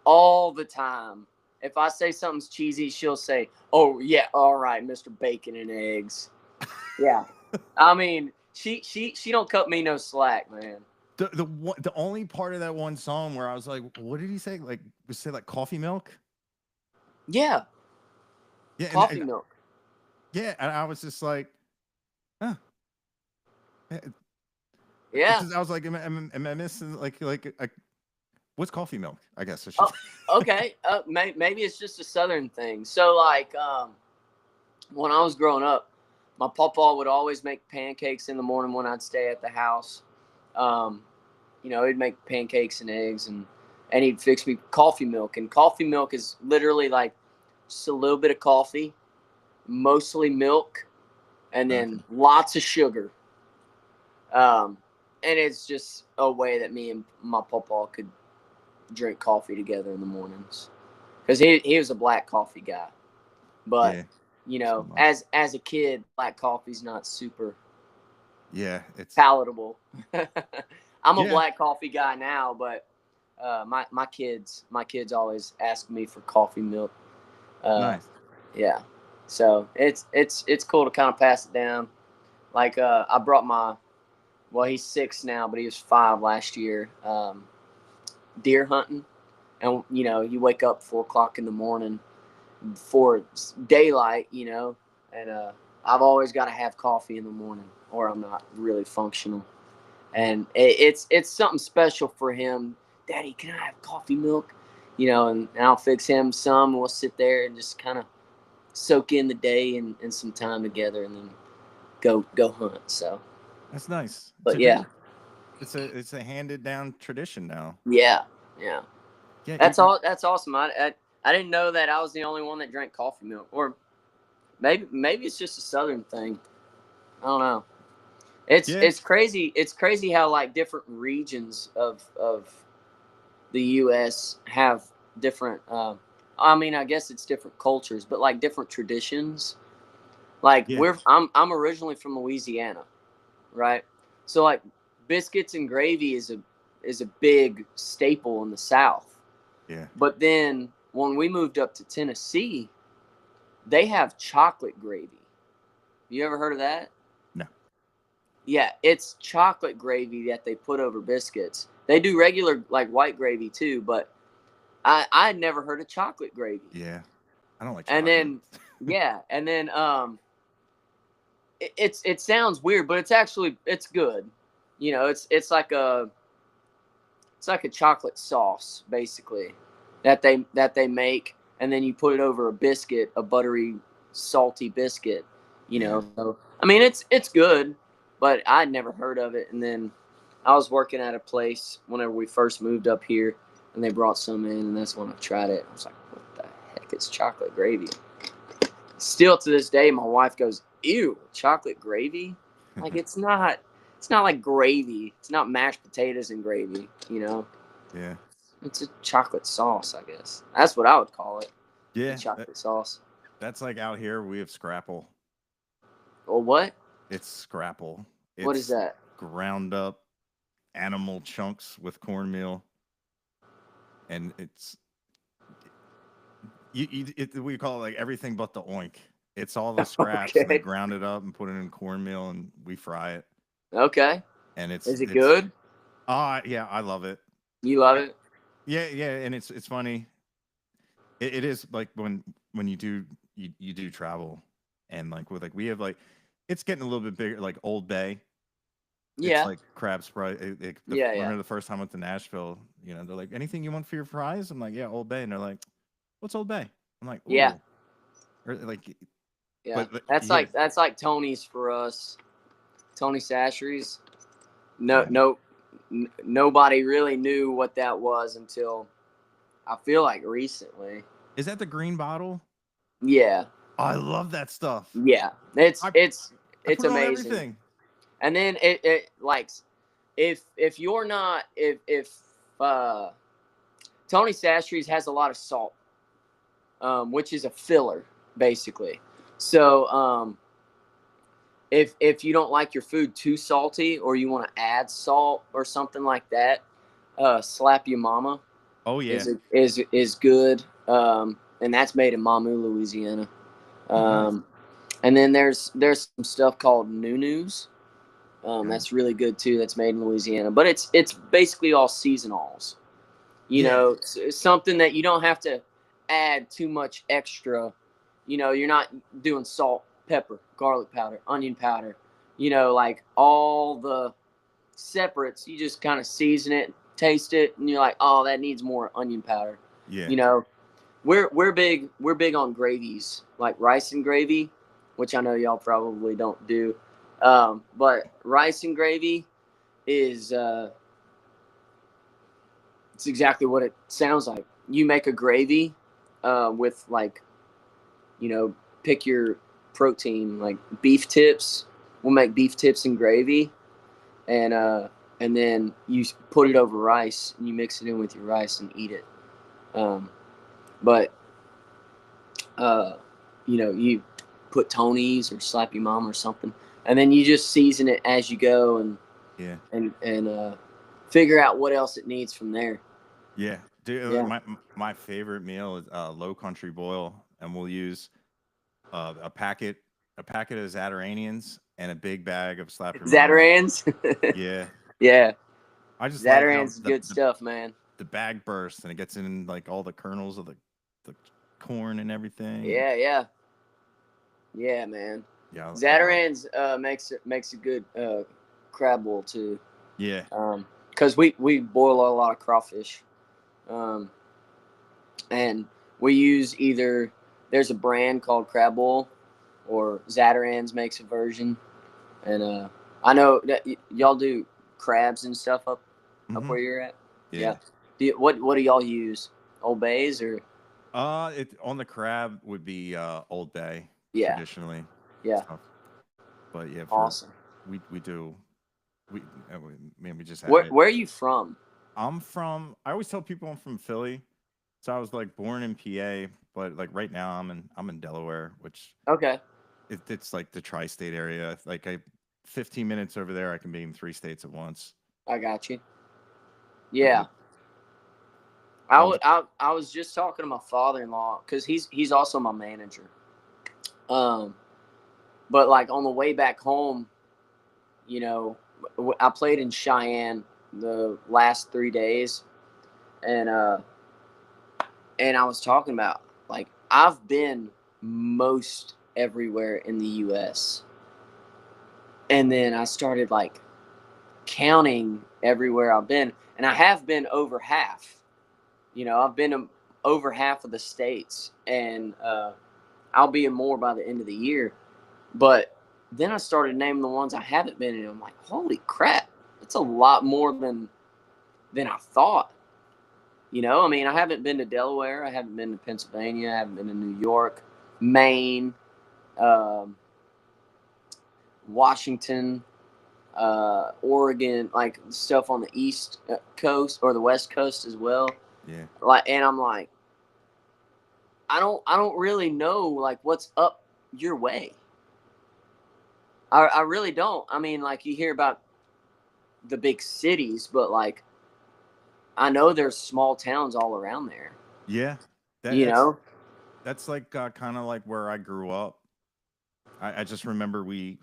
all the time. If I say something's cheesy, she'll say, "Oh yeah, all right, Mr. Bacon and Eggs." Yeah, I mean, she don't cut me no slack, man. The only part of that one song where I was like, what did he say? Like, say like coffee milk? Yeah, Yeah, coffee milk. yeah, and I was just like, huh. Yeah. I was like, am I missing what's coffee milk? I guess I should. Oh, okay. Maybe it's just a Southern thing. So, like, when I was growing up, my papa would always make pancakes in the morning when I'd stay at the house. Um, he'd make pancakes and eggs, and he'd fix me coffee milk. And coffee milk is literally like just a little bit of coffee, mostly milk, and Okay. then lots of sugar. And it's just a way that me and my papa could drink coffee together in the mornings because he was a black coffee guy. But Yeah. So much. as a kid, black coffee's not super Yeah, it's palatable. I'm a yeah. black coffee guy now, but my kids always ask me for coffee milk. Nice. Yeah, so it's cool to kind of pass it down. Like I brought he's 6 now, but he was 5 last year. Deer hunting, and you wake up 4 o'clock in the morning before daylight, and I've always got to have coffee in the morning, or I'm not really functional. And it's something special for him. Daddy, can I have coffee milk? And I'll fix him some. And we'll sit there and just kind of soak in the day and some time together, and then go hunt. So That's nice. but yeah. It's a handed down tradition now. Yeah. Yeah, That's awesome. I didn't know that I was the only one that drank coffee milk, or maybe it's just a Southern thing. I don't know. It's crazy. It's crazy how like different regions of the U.S. have different. I mean, I guess it's different cultures, but like different traditions. Like I'm originally from Louisiana, right? So like biscuits and gravy is a big staple in the South. Yeah. But then when we moved up to Tennessee, they have chocolate gravy. You ever heard of that? No. Yeah, it's chocolate gravy that they put over biscuits. They do regular like white gravy too, but I had never heard of chocolate gravy. Yeah. I don't like And chocolate. then it sounds weird, but it's good. You know, it's like a chocolate sauce basically that they make, and then you put it over a biscuit, a buttery, salty biscuit. You know, so I mean it's good, but I'd never heard of it. And then I was working at a place whenever we first moved up here, and they brought some in, and that's when I tried it. I was like, what the heck is chocolate gravy? Still to this day, my wife goes, ew, chocolate gravy? Like it's not like gravy. It's not mashed potatoes and gravy, you know? Yeah. It's a chocolate sauce, I guess. That's what I would call it. Yeah. Chocolate sauce. That's like out here we have scrapple. Or what? It's scrapple. What is that? Ground up animal chunks with cornmeal. And it's we call it like everything but the oink. It's all the scraps. Okay. And they ground it up and put it in cornmeal, and we fry it. Okay. And is it good? Yeah, I love it. You love it? Yeah, and it's funny. It is like when you do travel, and like with like we have like it's getting a little bit bigger, like Old Bay. Yeah. It's like crab fry. I remember the first time I went to Nashville, you know, they're like, anything you want for your fries? I'm like, yeah, Old Bay. And they're like, what's Old Bay? I'm like, ooh. Yeah. Or like, yeah. That's like Tony's for us. Tony Sashery's. Nobody really knew what that was until I feel like recently. Is that the green bottle? Yeah. Oh, I love that stuff. Yeah. It's amazing. Everything. And then it like if you're not if Tony Sashery's has a lot of salt, which is a filler basically. So if you don't like your food too salty, or you want to add salt or something like that, Slap Your Mama. Oh yeah, is good. And that's made in Mamou, Louisiana. Nice. And then there's some stuff called Nunus. That's really good too. That's made in Louisiana, but it's basically all seasonals. You know, it's something that you don't have to add too much extra. You know, you're not doing salt, pepper, garlic powder, onion powder. You know, like all the separates. You just kind of season it, taste it, and you're like, oh, that needs more onion powder. Yeah. You know, we're big on gravies, like rice and gravy, which I know y'all probably don't do. But rice and gravy is it's exactly what it sounds like. You make a gravy with like, you know, pick your protein, like beef tips. We'll make beef tips and gravy, and then you put it over rice, and you mix it in with your rice and eat it. But you know, you put Tony's or Slap Your Mom or something, and then you just season it as you go, and figure out what else it needs from there. Yeah, dude. Yeah. My favorite meal is Low Country Boil, and we'll use a packet of Zataranians and a big bag of Slap Your Mama. Zatarans. Yeah. Yeah. I just Zatarans is good stuff, man. The bag bursts and it gets in like all the kernels of the corn and everything. Yeah, man. Yeah. Zatarans makes a good crab boil too. Yeah. Because we boil a lot of crawfish, and we use either there's a brand called Crab Boil, or Zatarain's makes a version, and I know that y'all do crabs and stuff up where you're at. Yeah. What do y'all use? Old Bay's or? It on the crab would be Old Bay traditionally. Yeah. Stuff. But yeah, Awesome. We do we man we just had Where are you from? I always tell people I'm from Philly. So I was like born in PA, but like right now I'm in Delaware, which Okay. It's like the tri-state area. Like 15 minutes over there, I can be in 3 states at once. I got you. Yeah. I was just talking to my father-in-law because he's also my manager. But like on the way back home, you know, I played in Cheyenne the last 3 days, and I was talking about, like, I've been most everywhere in the U.S. And then I started like counting everywhere I've been, and I have been over half. You know, I've been over half of the states, and I'll be in more by the end of the year. But then I started naming the ones I haven't been in. I'm like, holy crap, that's a lot more than I thought. You know, I mean, I haven't been to Delaware, I haven't been to Pennsylvania, I haven't been to New York, Maine, Washington, Oregon, like stuff on the East Coast or the West Coast as well. Yeah. Like, and I'm like, I don't really know like what's up your way. I really don't. I mean, like, you hear about the big cities, but like, I know there's small towns all around there. Yeah. That's like kind of like where I grew up. I just remember we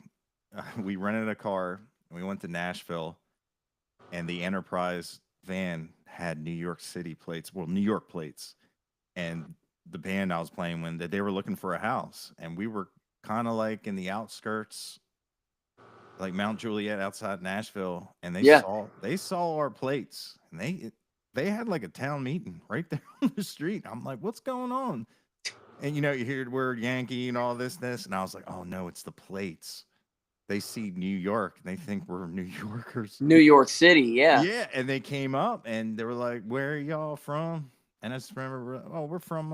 rented a car and we went to Nashville, and the Enterprise van had New York City plates, well, New York plates. And the band I was playing with, that they were looking for a house, and we were kind of like in the outskirts, like Mount Juliet outside Nashville, and they saw our plates, and they had like a town meeting right there on the street. I'm like, what's going on? And you hear the word Yankee and all this, and I was like, oh no, it's the plates. They see New York and they think we're New Yorkers. New York City, yeah. Yeah, and they came up and they were like, where are y'all from? And I just remember, oh, we're from,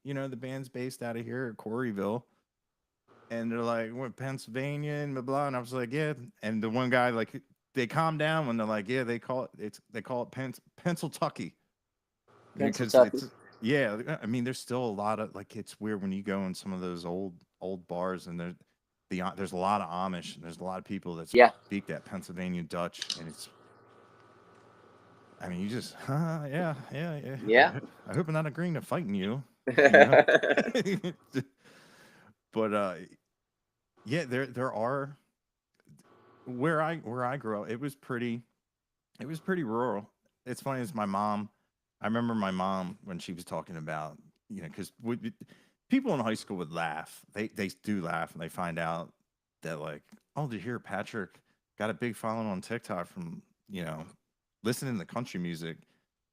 the band's based out of here at Quarryville. And they're like, we're Pennsylvania and blah, blah. And I was like, yeah. And the one guy, like, they calmed down when they're like, yeah, they call it Pennsyltucky. Because I mean, there's still a lot of, like, it's weird when you go in some of those old bars, and there's a lot of Amish, and there's a lot of people that speak that Pennsylvania Dutch, and it's, I mean, you just, yeah. I hope I'm not agreeing to fighting you. But yeah, there are, where I grew up, it was pretty rural. It's funny, as my mom, I remember my mom when she was talking about, because people in high school would laugh. They do laugh, and they find out that, like, oh, did you hear Patrick got a big following on TikTok from, listening to country music?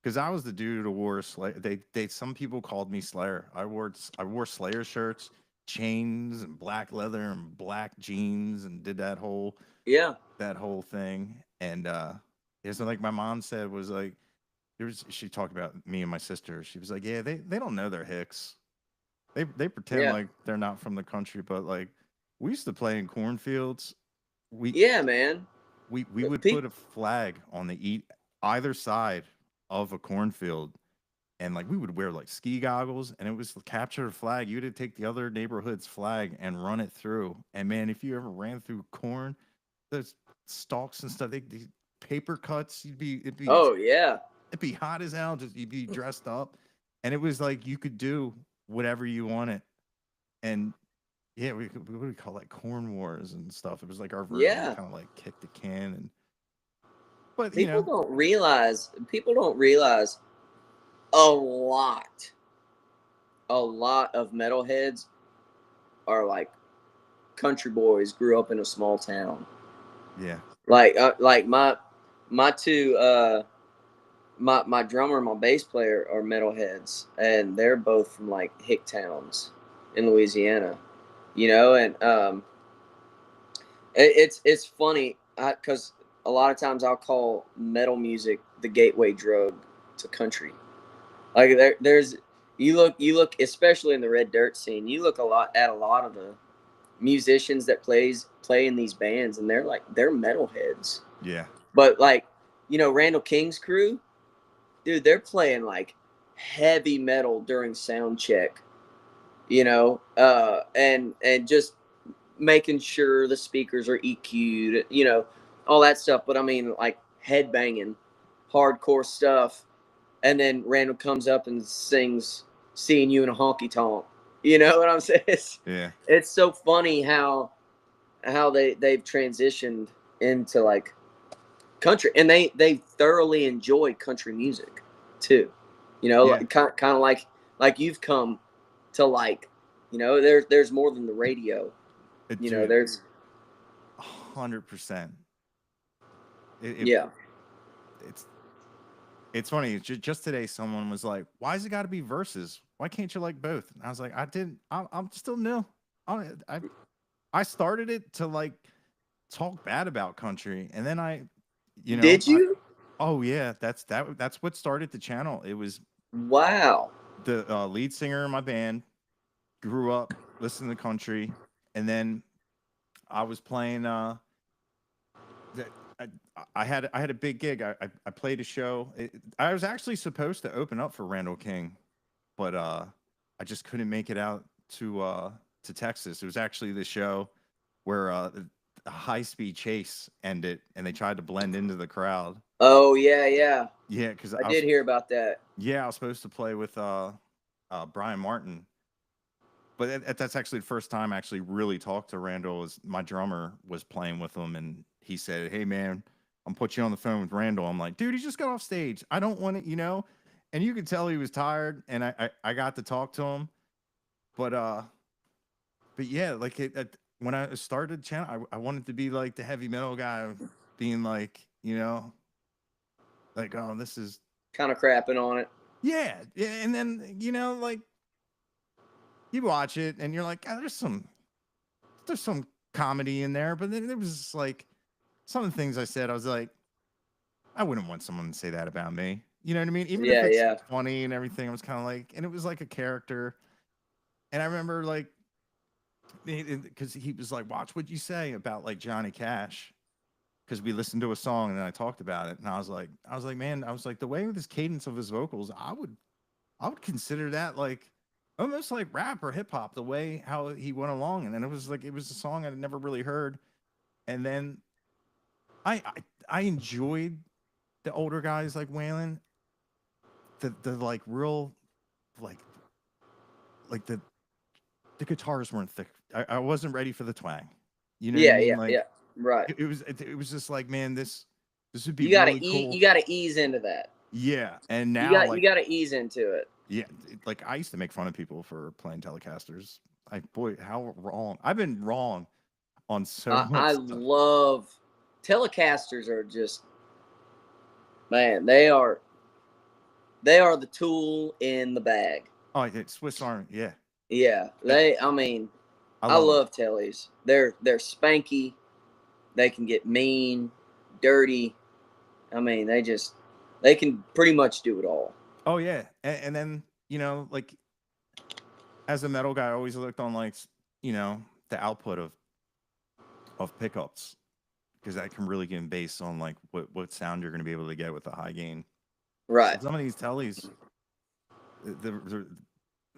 Because I was the dude who wore Slayer. Some people called me Slayer. I wore Slayer shirts, chains, and black leather and black jeans, and did that whole thing. And it's like my mom said was like, she talked about me and my sister. She was like, yeah, they don't know they're Hicks. They pretend like they're not from the country, but like, we used to play in cornfields. Man. We would put a flag on either side of a cornfield, and like, we would wear like ski goggles, and it was capture a flag. You had to take the other neighborhood's flag and run it through. And man, if you ever ran through corn, there's stalks and stuff. These paper cuts. It'd be hot as hell. Just, you'd be dressed up, and it was like you could do whatever you wanted. And yeah, what do we call, like, corn wars and stuff? It was like our version, kind of like kick the can. But people don't realize a lot of metalheads are like country boys, grew up in a small town. Yeah. Like my two my drummer and my bass player are metalheads, and they're both from like hick towns. in Louisiana, and it's funny because a lot of times I'll call metal music the gateway drug to country. Like there's you look especially in the red dirt scene. You look a lot of the musicians that play in these bands, and they're metalheads. Yeah. But Randall King's crew, dude, they're playing like heavy metal during sound check. And just making sure the speakers are EQ'd, all that stuff. But I mean, like headbanging, hardcore stuff. And then Randall comes up and sings "Seeing You in a Honky Tonk." You know what I'm saying? It's so funny how they've transitioned into like country, and they thoroughly enjoy country music too. Kind of like you've come to like. There's more than the radio. There's 100%. Yeah. It's funny. Just today, someone was like, "Why's it got to be verses? Why can't you like both?" And I was like, I'm still new. I started it to like talk bad about country, and then Did you? Oh yeah, that's what started the channel. It was wow. The lead singer in my band grew up listening to country, and then I was playing. I had a big gig. I played a show. I was actually supposed to open up for Randall King, but I just couldn't make it out to Texas. It was actually the show where a high speed chase ended, and they tried to blend into the crowd. Oh yeah. Yeah, because I did hear about that. Yeah, I was supposed to play with Brian Martin, but that's actually the first time I actually really talked to Randall. As my drummer was playing with him, and he said, "Hey man, I'm put you on the phone with Randall." I'm like, "Dude, he just got off stage. I don't want it, And you could tell he was tired, and I got to talk to him, but yeah, like when I started the channel, I wanted to be like the heavy metal guy, being like, like, oh, this is kind of crapping on it. Yeah, and then like you watch it, and you're like, oh, there's some comedy in there, but then there was just, like, some of the things I said, I was like, I wouldn't want someone to say that about me. You know what I mean? Even if it's funny and everything, I was kind of like, and it was like a character. And I remember like, because he was like, watch what you say about like Johnny Cash, because we listened to a song and then I talked about it, and I was like, man, the way with his cadence of his vocals, I would consider that like almost like rap or hip hop, the way how he went along. And then it was a song I'd never really heard. And then I enjoyed the older guys like Waylon, the like real like the guitars weren't thick. I wasn't ready for the twang. You know what I mean? Yeah. Right. It was just like, man, this would be really cool. You gotta ease into that. Yeah. And now you gotta ease into it. Yeah. Like I used to make fun of people for playing Telecasters. Boy, how wrong. I've been wrong on so much stuff. Love Telecasters are just, man, they are the tool in the bag. Oh, it's Swiss Army, yeah. Yeah, I love tellies. They're spanky. They can get mean, dirty. I mean, they can pretty much do it all. Oh yeah, and then like as a metal guy, I always looked on like the output of pickups, because that can really get based on like what sound you're going to be able to get with a high gain. Right. Some of these tellies,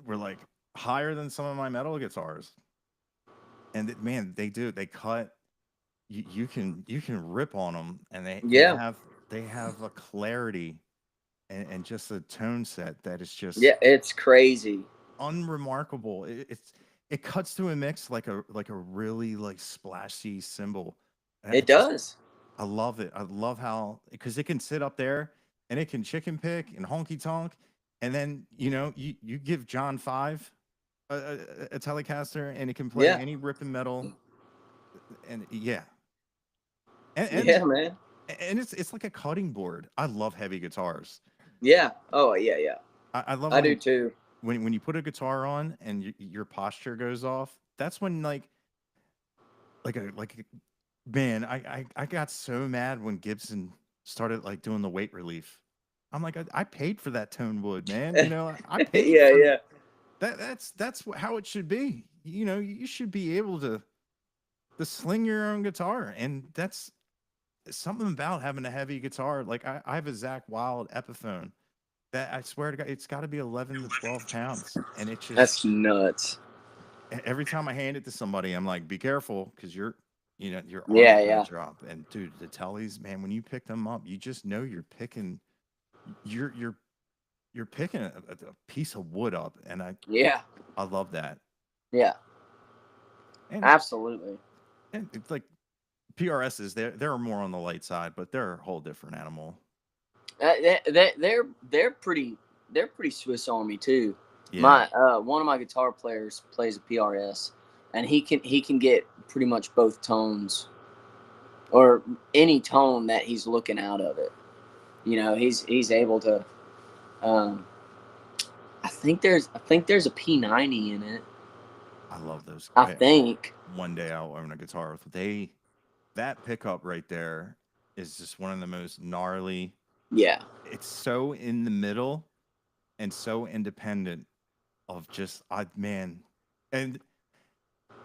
were like higher than some of my metal guitars, and they cut. You can rip on them, and they have a clarity and just a tone set that is just it's crazy, unremarkable. It cuts through a mix like a really like splashy cymbal. It does. I love it. I love how, because it can sit up there and it can chicken pick and honky tonk, and then you give John 5 a Telecaster, and it can play any ripping metal, and and man, and it's like a cutting board. I love heavy guitars. Yeah. Oh yeah. I love. I do too. when you put a guitar on and your posture goes off, that's when man, I got so mad when Gibson started like doing the weight relief. I'm like, I paid for that tone wood, man. You know, I paid Yeah, for yeah, that. That's how it should be. You know, you should be able to sling your own guitar, and that's something about having a heavy guitar. Like I have a Zach Wild Epiphone that I swear to God, it's got to be 11 to 12 pounds, and it just that's nuts. every time I hand it to somebody, I'm like, be careful because your arm's Yeah, gonna yeah, drop. And dude, the tellies, man, when you pick them up, you just know you're you're you're picking a piece of wood up, and yeah, I love that. yeah. And Absolutely. it's like PRSs, they're more on the light side, but they're a whole different animal. They're pretty Swiss Army too. Yeah, My one of my guitar players plays a PRS, and he can get pretty much both tones or any tone that he's looking out of it. You know, he's able to. Um, I think there's a P90 in it. I love those. I think. One day I'll own a guitar with that pickup right there is just one of the most gnarly. Yeah. It's so in the middle and so independent of just man. And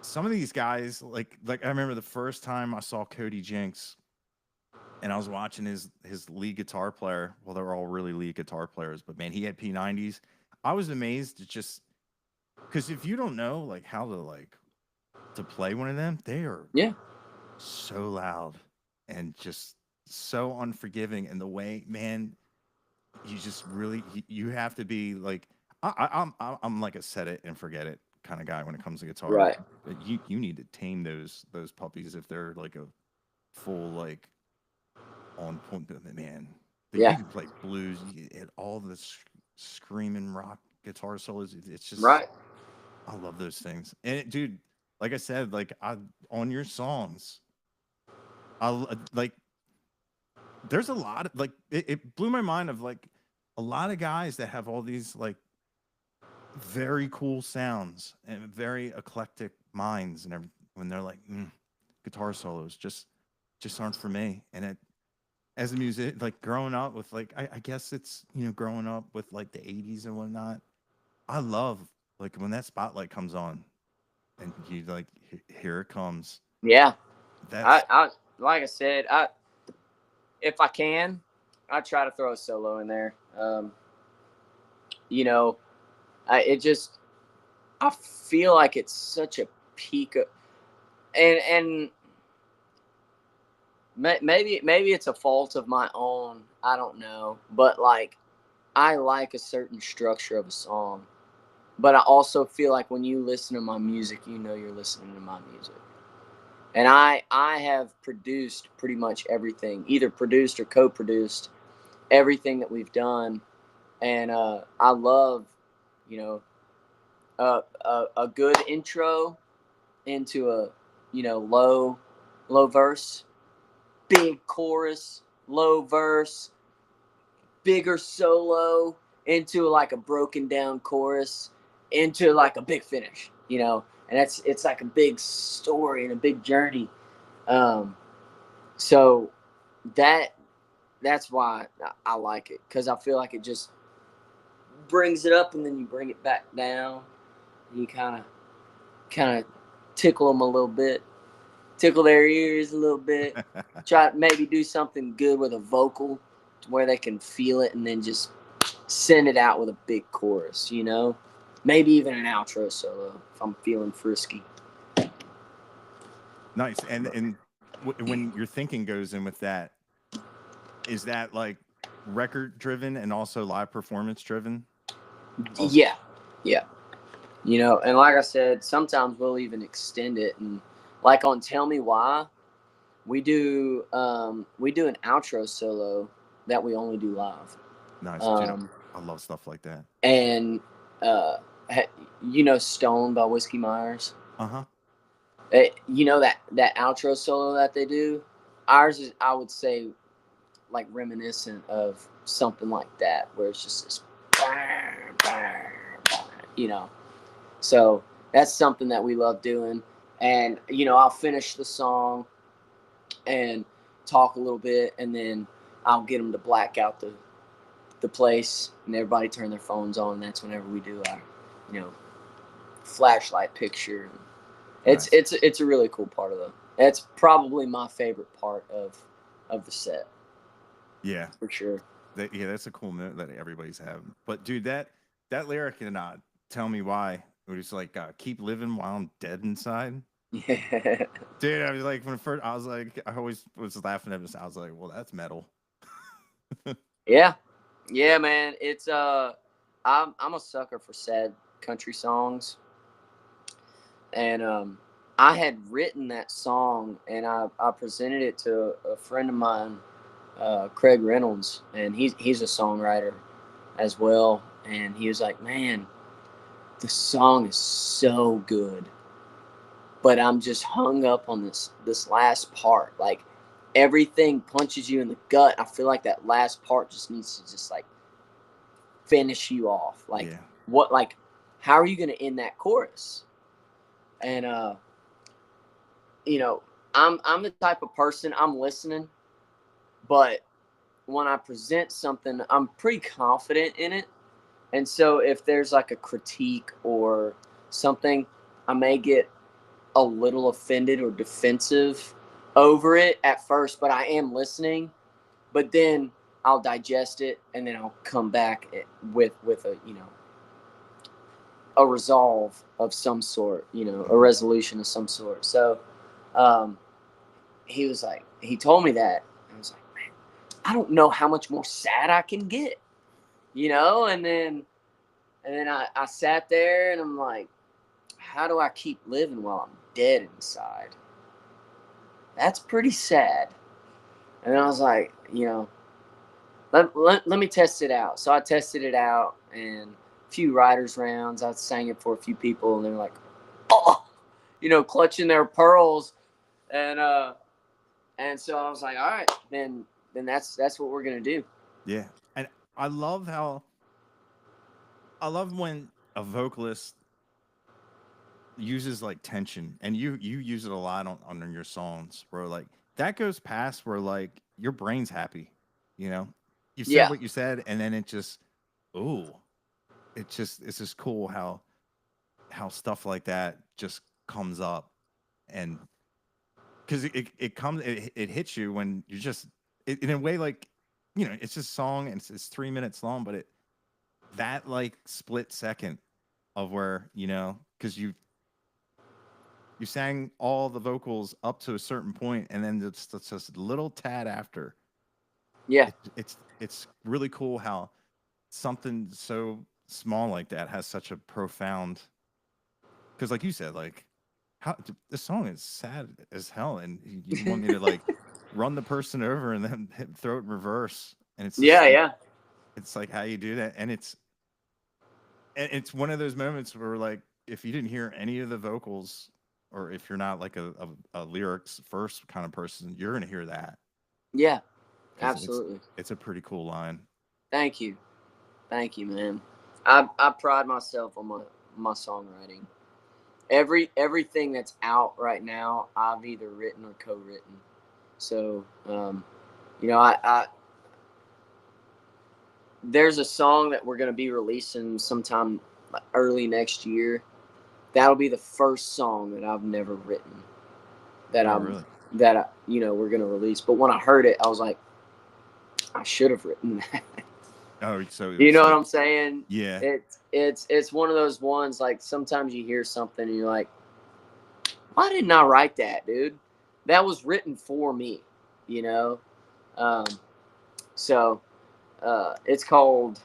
some of these guys, like I remember the first time I saw Cody Jinks and I was watching his lead guitar player. Well, they were all really lead guitar players, but man, he had P90s. I was amazed at just because if you don't know like how to play one of them, they are Yeah. so loud and just so unforgiving. And the way, man, you just really you have to be like I'm like a set it and forget it kind of guy when it comes to guitar. Right. But you need to tame those puppies if they're like a full like on point. Man, that you Yeah. can play blues, you get all the screaming rock guitar solos. It's just Right. I love those things. And dude, like I said, like I on your songs, like there's a lot of like it blew my mind of like a lot of guys that have all these like very cool sounds and very eclectic minds and everything when they're like guitar solos just aren't for me. And it as a music like growing up with like I guess it's growing up with like the 80s and whatnot. I love like when that spotlight comes on and you like here it comes. Yeah. That's I like I said, if I can, I try to throw a solo in there. You know, I feel like it's such a peak of, and maybe it's a fault of my own. I don't know, but like I like a certain structure of a song, but I also feel like when you listen to my music, you know you're listening to my music. And I have produced pretty much everything, either produced or co-produced everything that we've done, and I love, you know, a good intro into a low verse, big chorus, low verse, bigger solo into like a broken down chorus into like a big finish, and it's like a big story and a big journey. So that that's why I like it, because I feel like it just brings it up and then you bring it back down. You kind of tickle them a little bit, tickle their ears a little bit. Try to maybe do something good with a vocal to where they can feel it, and then just send it out with a big chorus. Maybe even an outro solo if I'm feeling frisky. nice. And when your thinking goes in with that, is that like record driven and also live performance driven? Yeah, yeah. And like I said, sometimes we'll even extend it, and like on "Tell Me Why," we do an outro solo that we only do live. Nice, dude. I love stuff like that. And "Stone" by Whiskey Myers. Uh-huh. That outro solo that they do. Ours is, I would say, like reminiscent of something like that, where it's just this, bang, bang, bang. you know. So that's something that we love doing. And, you know, I'll finish the song and talk a little bit, and then I'll get them to black out the place, and everybody turn their phones on. And that's whenever we do our, you know, flashlight picture. Nice. It's a really cool part of the. That's probably my favorite part of the set. Yeah. For sure. That's a cool note that everybody's having. But dude, that lyric in Tell Me Why, where it's like, keep living while I'm dead inside. Yeah. Dude, I was like, when first, I was like, I always was laughing at this. I was like, well, that's metal. Yeah. Yeah, man. It's I'm a sucker for sad country songs. And I had written that song, and I presented it to a friend of mine, Craig Reynolds, and he's a songwriter as well. And he was like, "Man, the song is so good, but I'm just hung up on this last part. Like everything punches you in the gut. I feel like that last part just needs to just like finish you off. Like Yeah. what? Like how are you going to end that chorus?" And you know, I'm the type of person, I'm listening, but when I present something, I'm pretty confident in it. And so if there's like a critique or something, I may get a little offended or defensive over it at first, but I am listening. But then I'll digest it, and then I'll come back with a, you know, a resolve of some sort, you know, a resolution of some sort. So um, he was like, he told me that. I was like, man, I don't know how much more sad I can get, you know? And then I sat there and I'm like, how do I keep living while I'm dead inside? That's pretty sad. And then I was like, you know, let me test it out. So I tested it out, and a few writers rounds. I sang it for a few people, and they're like, oh, you know, clutching their pearls. And so I was like, all right, then that's what we're gonna do. Yeah. And I love when a vocalist uses like tension, and you use it a lot on your songs, where like that goes past where like your brain's happy, you know, you said Yeah, what you said, and then it just, ooh, it's just cool how stuff like that just comes up. And because it comes, it hits you when you're just in a way, like, you know, it's just a song, and it's 3 minutes long, but that like split second of where, you know, because you sang all the vocals up to a certain point, and then it's just a little tad after. yeah, It's really cool how something so small like that has such a profound. Because, like you said, like how this song is sad as hell, and you want me to like run the person over and then throw it in reverse, and it's just yeah, like, yeah, it's like how you do that, and it's one of those moments where like if you didn't hear any of the vocals, or if you're not like a lyrics first kind of person, you're gonna hear that, yeah. because Absolutely. it's a pretty cool line. Thank you, man. I pride myself on my songwriting. Everything that's out right now, I've either written or co-written. So, you know, I there's a song that we're gonna be releasing sometime early next year. That'll be the first song that I've never written that Oh, I'm really? that I, you know, we're gonna release. But when I heard it, I was like, I should have written that. Oh, so You it's know what like, I'm saying? yeah, It's one of those ones, like sometimes you hear something and you're like, why didn't I write that, dude? That was written for me, you know? Um, so it's called,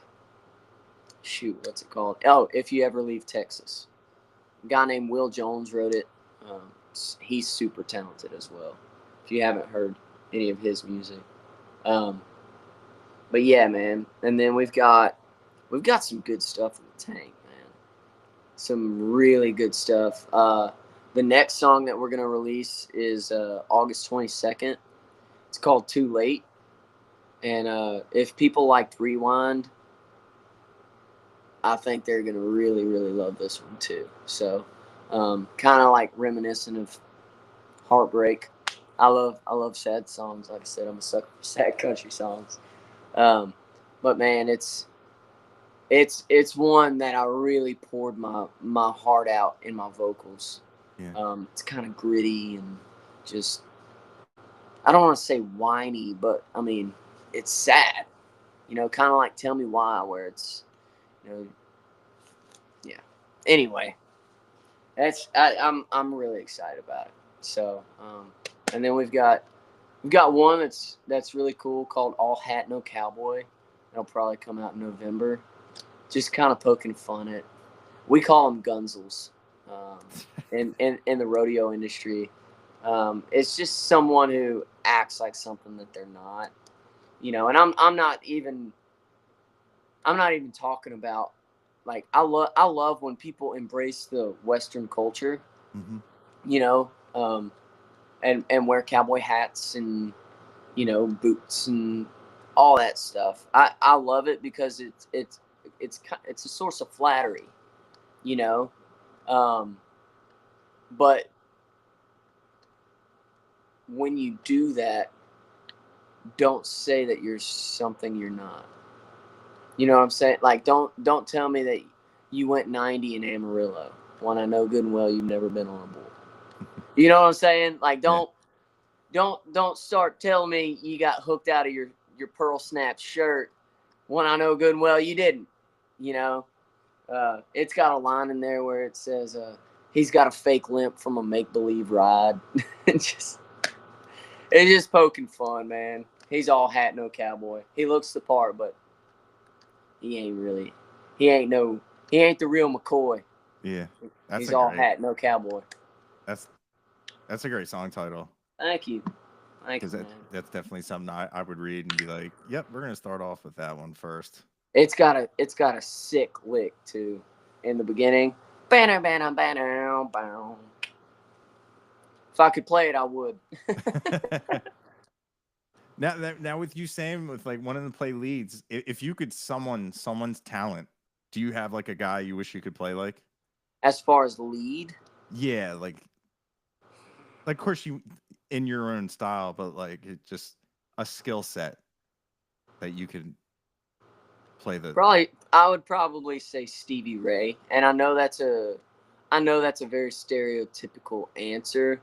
shoot, what's it called? Oh, If You Ever Leave Texas. A guy named Will Jones wrote it. He's super talented as well, if you haven't heard any of his music. Um, but yeah, man. And then we've got some good stuff in the tank, man. Some really good stuff. The next song that we're gonna release is August 22nd. It's called Too Late. And if people liked Rewind, I think they're gonna really, really love this one too. So, kind of like reminiscent of Heartbreak. I love sad songs. Like I said, I'm a sucker for sad country songs. Um, but man, it's one that I really poured my heart out in my vocals. Yeah. It's kind of gritty and just, I don't want to say whiny, but I mean it's sad. Kind of like Tell Me Why, where it's, you know, yeah. Anyway, I'm really excited about it. So, and then we've got one that's really cool called All Hat No Cowboy. It'll probably come out in November. Just kind of poking fun at, we call them gunzels, in the rodeo industry. It's just someone who acts like something that they're not. And I'm not even talking about, like, I love when people embrace the Western culture, Mm-hmm. you know, and wear cowboy hats and boots and all that stuff. I love it because it's a source of flattery, you know, but when you do that, don't say that you're something you're not. You know what I'm saying? Like, don't tell me that you went 90 in Amarillo when I know good and well you've never been on a bull. You know what I'm saying? Like, Yeah. don't start telling me you got hooked out of your pearl snap shirt when I know good and well you didn't. It's got a line in there where it says, he's got a fake limp from a make believe ride. It's just poking fun, man. He's all hat, no cowboy. He looks the part, but he ain't really. He ain't the real McCoy. Yeah. He's all hat, no cowboy. That's a great song title. Thank you. Because that's definitely something I would read and be like, yep, we're gonna start off with that one first. It's got a sick lick too in the beginning. Banner, banner, banner, banner. If I could play it, I would. Now with you saying with like wanting to play leads, if you could someone's talent, do you have like a guy you wish you could play like? As far as lead, Yeah, like of course you in your own style, but like it just a skill set that you could play the. I would probably say Stevie Ray, and I know that's a very stereotypical answer,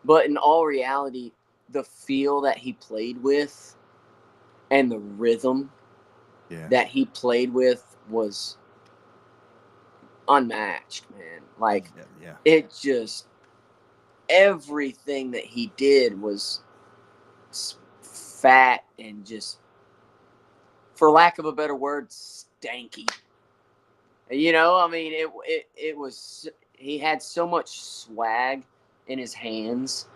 but in all reality, the feel that he played with and the rhythm that he played with was unmatched, man. Like, it just, everything that he did was fat and just, for lack of a better word, stanky. I mean, it was, he had so much swag in his hands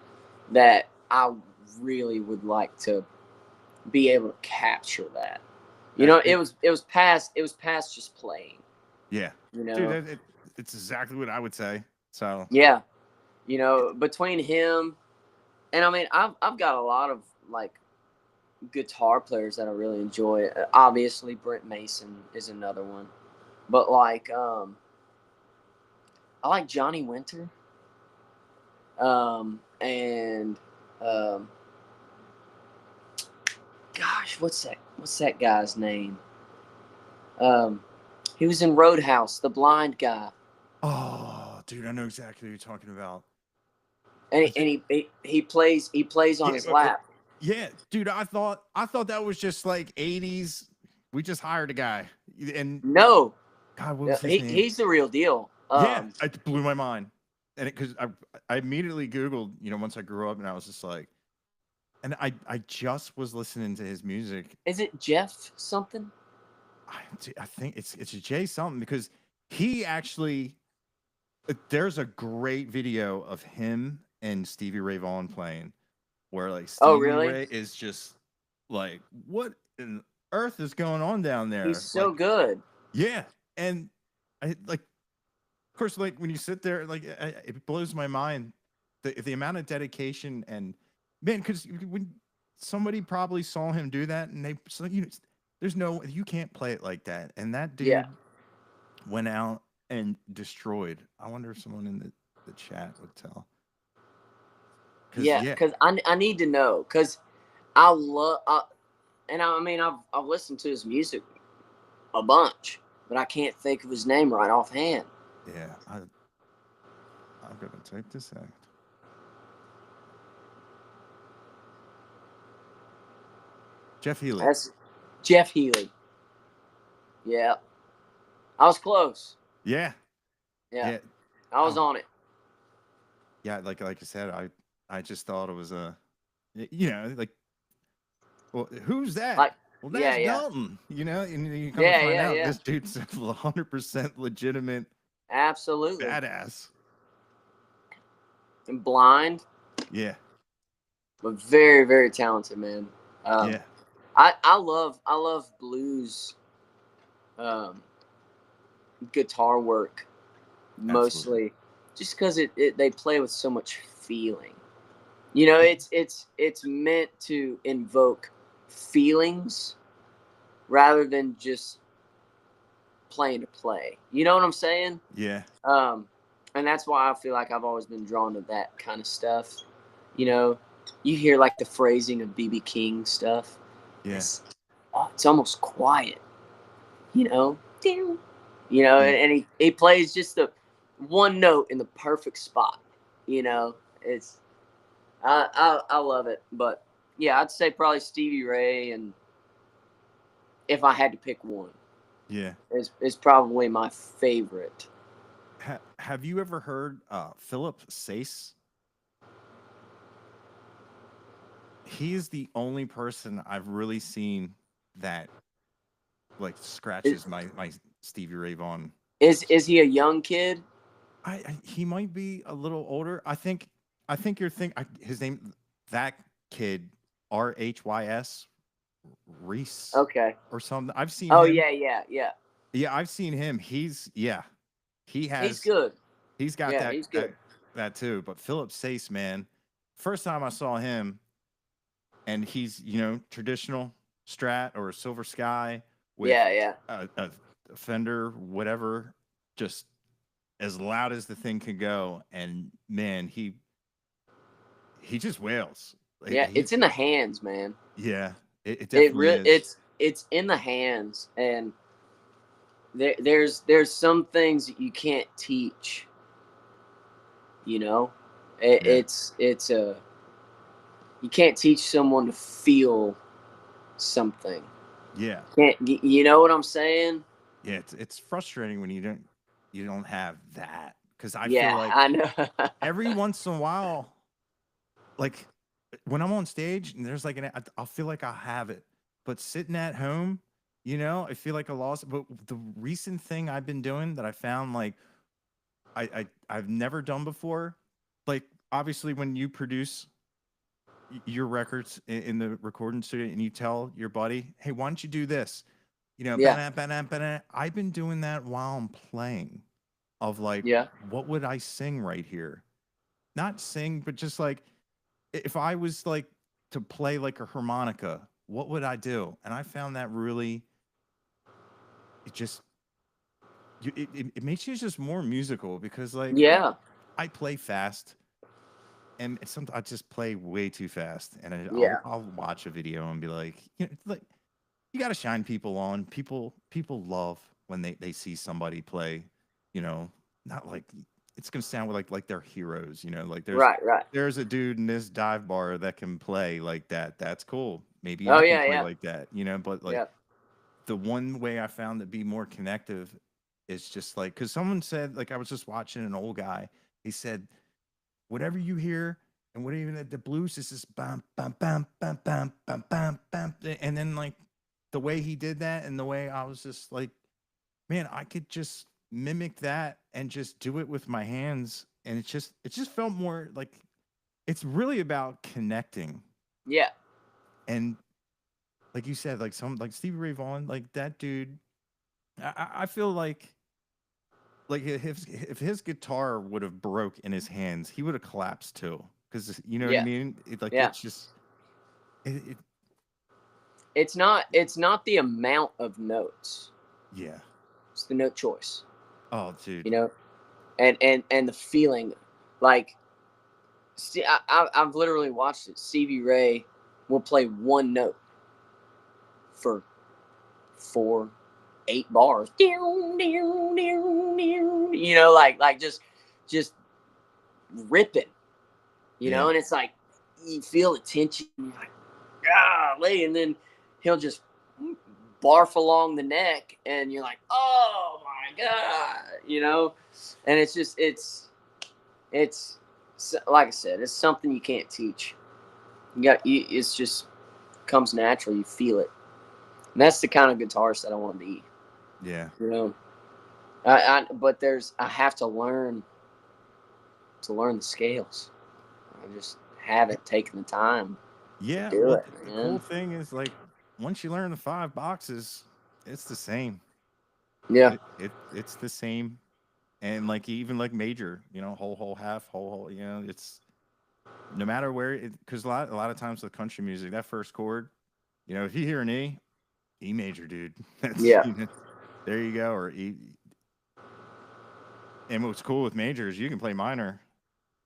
that I really would like to be able to capture that. It was past just playing. Yeah. Dude, it's exactly what I would say. So yeah, between him and, I mean, I've got a lot of like guitar players that I really enjoy. Obviously, Brent Mason is another one, but like I like Johnny Winter, and gosh, what's that guy's name? He was in Roadhouse, the blind guy. Oh, dude, I know exactly what you're talking about. And he plays on his lap. Yeah, dude, I thought that was just like 80s. We just hired a guy, and no, God, what was his name? He's the real deal. Yeah, it blew my mind, and because I immediately Googled, once I grew up, and I was just like, and I just was listening to his music. Is it Jeff something? I think it's a Jay something, because he actually, there's a great video of him and Stevie Ray Vaughan playing, where like Stevie Ray is just like, what in earth is going on down there? He's so good. Yeah, and I like, of course, like when you sit there, like it blows my mind the amount of dedication and, man, because when somebody probably saw him do that, and they, so there's no, you can't play it like that, and that dude, went out and destroyed. I wonder if someone in the chat would tell. Yeah, because I need to know, because I love, and I mean, I've listened to his music a bunch, but I can't think of his name right offhand. Yeah, I'm gonna take this out. Jeff Healy. That's Jeff Healy. Yeah, I was close. Yeah. I was on it. Yeah, like I said, I just thought it was like, well, who's that? Like, well, that's Dalton. You know, and you come to find out this dude's 100% legitimate, absolutely badass, and blind. Yeah, but very, very talented, man. Yeah, I love blues, guitar work mostly, just because they play with so much feeling. You know, it's meant to invoke feelings rather than just playing to play. You know what I'm saying? Yeah. And that's why I feel like I've always been drawn to that kind of stuff. You know, you hear like the phrasing of B.B. King stuff. Yes. Yeah. It's almost quiet. You know, and he plays just the one note in the perfect spot. You know, it's I love it. But yeah, I'd say probably Stevie Ray, and if I had to pick one, is probably my favorite. Have you ever heard Philip Sace? He is the only person I've really seen that like scratches my Stevie Ray Vaughan. Is he a young kid? He might be a little older. I think you're thinking his name, that kid, RHYS, Reese. Okay. Or something. I've seen him. Yeah, I've seen him. He's good. He's got that too. But Philip Sace, man, first time I saw him, and he's, traditional Strat or Silver Sky with a Fender, whatever, just as loud as the thing can go. And man, he just wails. It's in the hands, man. Yeah, it definitely is. It's in the hands, and there's some things that you can't teach. You know, it's you can't teach someone to feel something. Yeah. You know what I'm saying? Yeah, it's frustrating when you don't have that, because I feel like I know. every once in a while, like when I'm on stage and there's like I'll feel like I have it, but sitting at home, I feel like I lost it. But the recent thing I've been doing that I found, like I've never done before, like obviously when you produce your records in the recording studio and you tell your buddy, hey, why don't you do this? I've been doing that while I'm playing, of like, what would I sing right here? Not sing, but just like, if I was like to play like a harmonica, what would I do? And I found that really, it makes you just more musical, because like, I play fast. And sometimes I just play way too fast, and I'll watch a video and be like, like, you got to shine people on. People love when they see somebody play, not like, it's gonna sound like they're heroes, like there's a dude in this dive bar that can play like that. That's cool. Maybe I can play like that, but like the one way I found to be more connective is just like, because someone said, like, I was just watching an old guy. He said, whatever you hear, and whatever the blues is just bam, bam, bam, bam, bam, bam, bam, bam. And then like the way he did that, and the way I was just like, man, I could just mimic that and just do it with my hands. And it just felt more like, it's really about connecting. Yeah. And like you said, like Stevie Ray Vaughan, like that dude, I feel like if his guitar would have broke in his hands, he would have collapsed too. Because what I mean? It's just it's not the amount of notes. Yeah. It's the note choice. Oh, dude. You know, and the feeling, like, see, I've literally watched it. Stevie Ray will play one note for 4-8 bars. You know, like just ripping. You know, Yeah. and it's like you feel the tension. You're like, golly, and then he'll just barf along the neck, and you're like, oh my god, you know. And it's just it's like I said, it's something you can't teach. It's just comes natural. You feel it. And that's the kind of guitarist that I want to be. Yeah. You know, but I have to learn the scales. I just haven't taken the time to Yeah. do Well, it, the cool man. thing is, like, once you learn the 5 boxes, it's the same. Yeah, It's the same. And like even like major, whole, half, whole, it's no matter where because a lot of times with country music, that first chord, if you hear an E major, dude, that's yeah, there you go. Or E. And what's cool with majors, you can play minor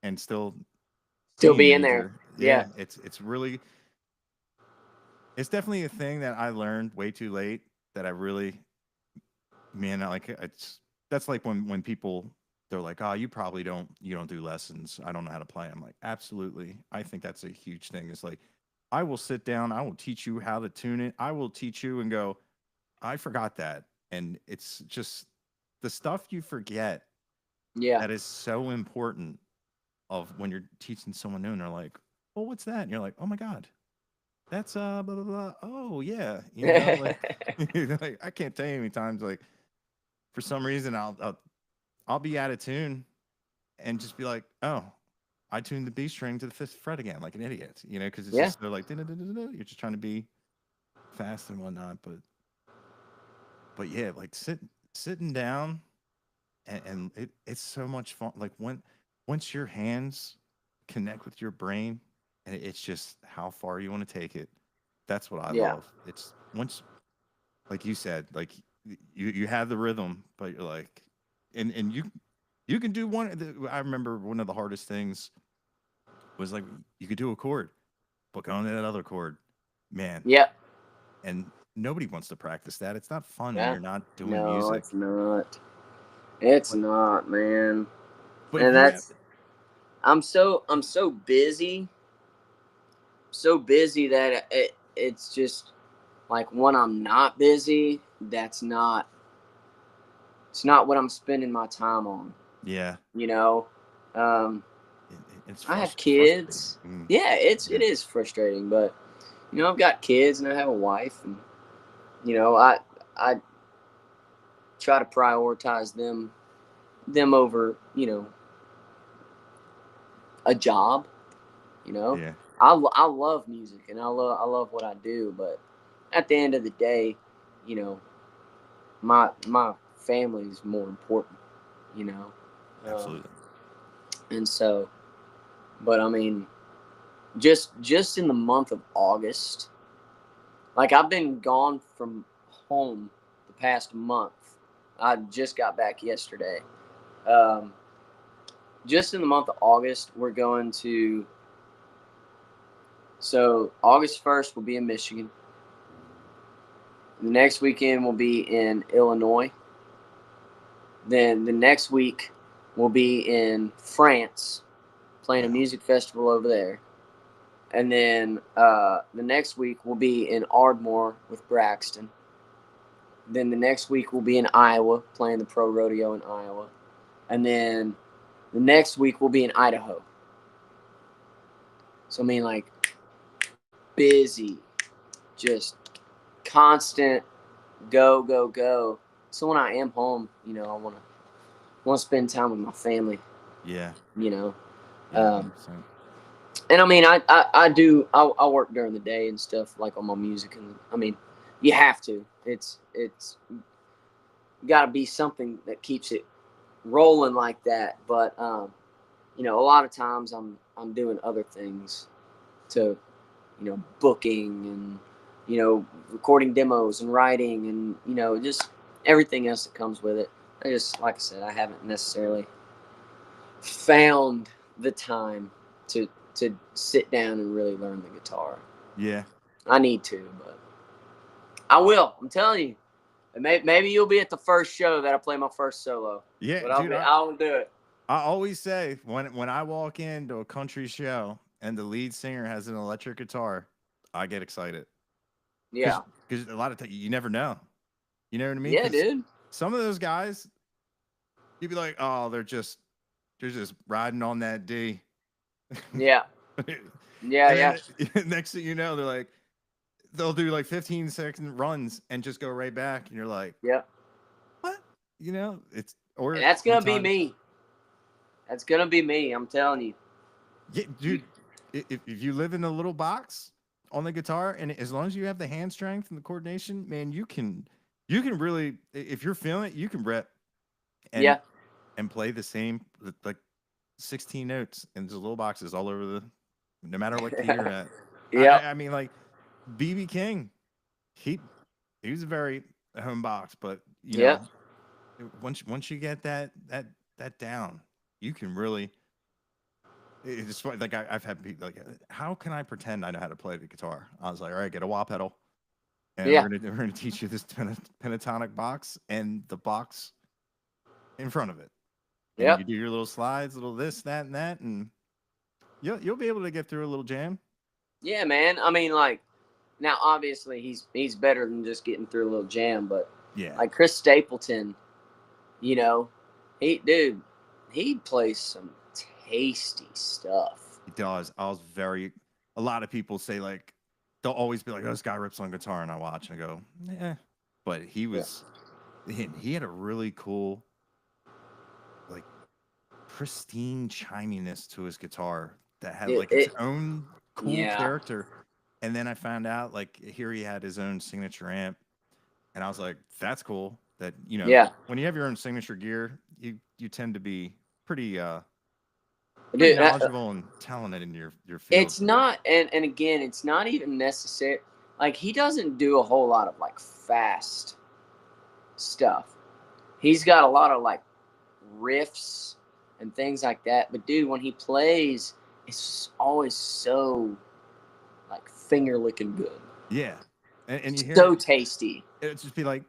and still still be be in there. major. Yeah, Yeah, it's definitely a thing that I learned way too late. That I really, man, that's like when people they're like, oh, you don't do lessons. I don't know how to play. I'm like, absolutely. I think that's a huge thing. It's like, I will sit down. I will teach you how to tune it. I will teach you and go, I forgot that. And it's just the stuff you forget yeah, that is so important of when you're teaching someone new and they're like, well, what's that? And you're like, oh my God, that's blah, blah, blah. Oh yeah. Like, like I can't tell you how many times, like for some reason I'll be out of tune and just be like, oh, I tuned the B string to the fifth fret again, like an idiot, because it's yeah, just they're like, you're just trying to be fast and whatnot, but yeah, like sitting down and it's so much fun. Like once your hands connect with your brain, and it's just how far you want to take it. That's what I yeah, love. It's once, like you said, like you have the rhythm, but you're like, and you can do one. I remember one of the hardest things was like you could do a chord, but go on to that other chord, man. yeah, And nobody wants to practice that. It's not fun when yeah. you're not doing No, music. it's not. It's But not, man. but if And you have, I'm so busy, that it's just like when I'm not busy, it's not what I'm spending my time on. yeah, You know, um, it's I have frustrating. kids. Yeah, it Yeah, is frustrating, but I've got kids and I have a wife, and I try to prioritize them over a job. You know, yeah, I love music and I love what I do, but at the end of the day, you know, my family is more important. You know, um, absolutely. and so, but I mean, just in the month of August, like I've been gone from home the past month. I just got back yesterday. Um, just in the month of August, we're going to. So August 1st, we'll be in Michigan. The next weekend, we'll be in Illinois. Then the next week, we'll be in France, playing a Wow. music festival over there. And then the next week, we'll be in Ardmore with Braxton. Then the next week, we'll be in Iowa, playing the pro rodeo in Iowa. And then the next week, we'll be in Idaho. So, I mean, like, busy, just constant go, go, go. So when I am home, I want to spend time with my family. Yeah, You know, yeah, um, 100%. and I mean, I do I work during the day and stuff like on my music, and I mean, you have to. It's got to be something that keeps it rolling like that. But a lot of times I'm doing other things to booking and recording demos and writing and just everything else that comes with it. like I said, I haven't necessarily found the time to sit down and really learn the guitar. Yeah. I need to, but I will. I'm telling you. Maybe you'll be at the first show that I play my first solo. Yeah, But dude. I'll do it. I always say when I walk into a country show and the lead singer has an electric guitar, I get excited. Yeah. Because a lot of times you never know. You know what I mean? Yeah, dude. Some of those guys, you'd be like, oh, they're just riding on that D. Yeah. Yeah. Next thing you know, they'll do like 15-second runs and just go right back, and you're like, yeah. What? You know, and that's gonna be me. That's gonna be me. I'm telling you. Yeah, dude. If you live in a little box on the guitar, and as long as you have the hand strength and the coordination, man, you can really, if you're feeling it, you can rip. And play the same like 16 notes in those little boxes all over no matter what key you're at. Yeah. I mean, like BB King, he was a very home box, but you know, once you get that down, you can really. It's like I've had people like, how can I pretend I know how to play the guitar? I was like, all right, get a wah pedal, and we're gonna teach you this pentatonic box and the box in front of it. Yeah, you do your little slides, little this, that, and that, and you'll be able to get through a little jam. Yeah, man. I mean, like, now obviously he's better than just getting through a little jam, but like Chris Stapleton, you know, he plays some tasty stuff. He does. A lot of people say, like, they'll always be like, oh, this guy rips on guitar, and I watch and I go, yeah, but he had a really cool, like, pristine chiminess to his guitar that had its own cool character. And then I found out, like, here he had his own signature amp, and I was like, that's cool. That, you know, when you have your own signature gear, you tend to be pretty knowledgeable and talented in your field. It's not, and again, it's not even necessary. Like, he doesn't do a whole lot of like fast stuff. He's got a lot of like riffs and things like that. But dude, when he plays, it's always so like finger licking good. Yeah, and you hear so tasty. It'd just be like,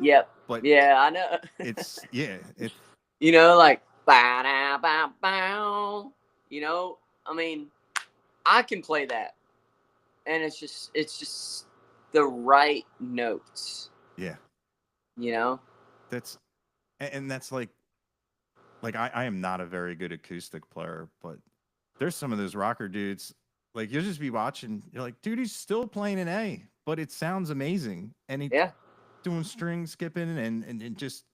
yep. But yeah, I know. It's you know, like bow. You know, I mean, I can play that, and it's just the right notes. Yeah. You know, that's like I am not a very good acoustic player, but there's some of those rocker dudes, like, you'll just be watching, you're like, dude, he's still playing an A, but it sounds amazing, and he's doing string skipping and just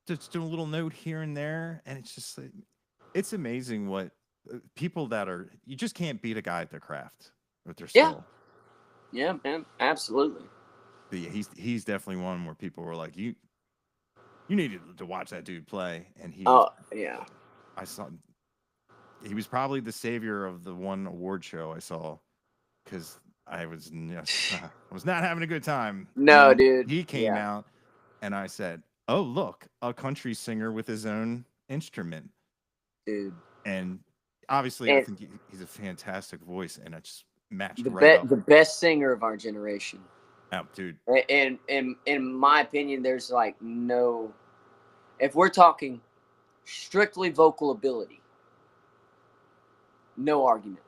doing a little note here and there, and it's just like, it's amazing what people that are, you just can't beat a guy at their craft with their skill. Yeah, man, absolutely. But yeah, he's definitely one where people were like, you needed to watch that dude play, and I saw he was probably the savior of the one award show I saw, because I was not having a good time. No, dude. He came out, and I said, "Oh, look, a country singer with his own instrument, dude." And obviously, I think he's a fantastic voice, and it just matched up. The best singer of our generation. Oh, dude. And in my opinion, there's like no. If we're talking strictly vocal ability, no argument.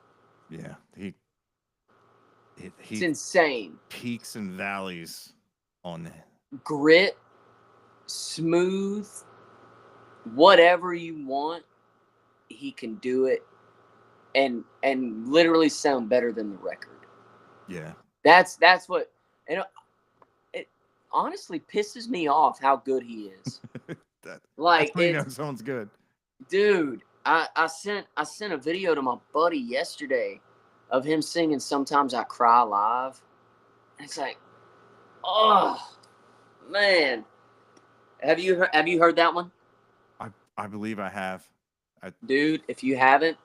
Yeah, it's insane. Peaks and valleys on that. Grit, smooth, whatever you want, he can do it, and literally sound better than the record. Yeah, that's what, and it honestly pisses me off how good he is. Like, sounds good, dude. I sent a video to my buddy yesterday of him singing "Sometimes I Cry" live. It's like, oh man, have you heard that one? I believe I have. Dude, if you haven't,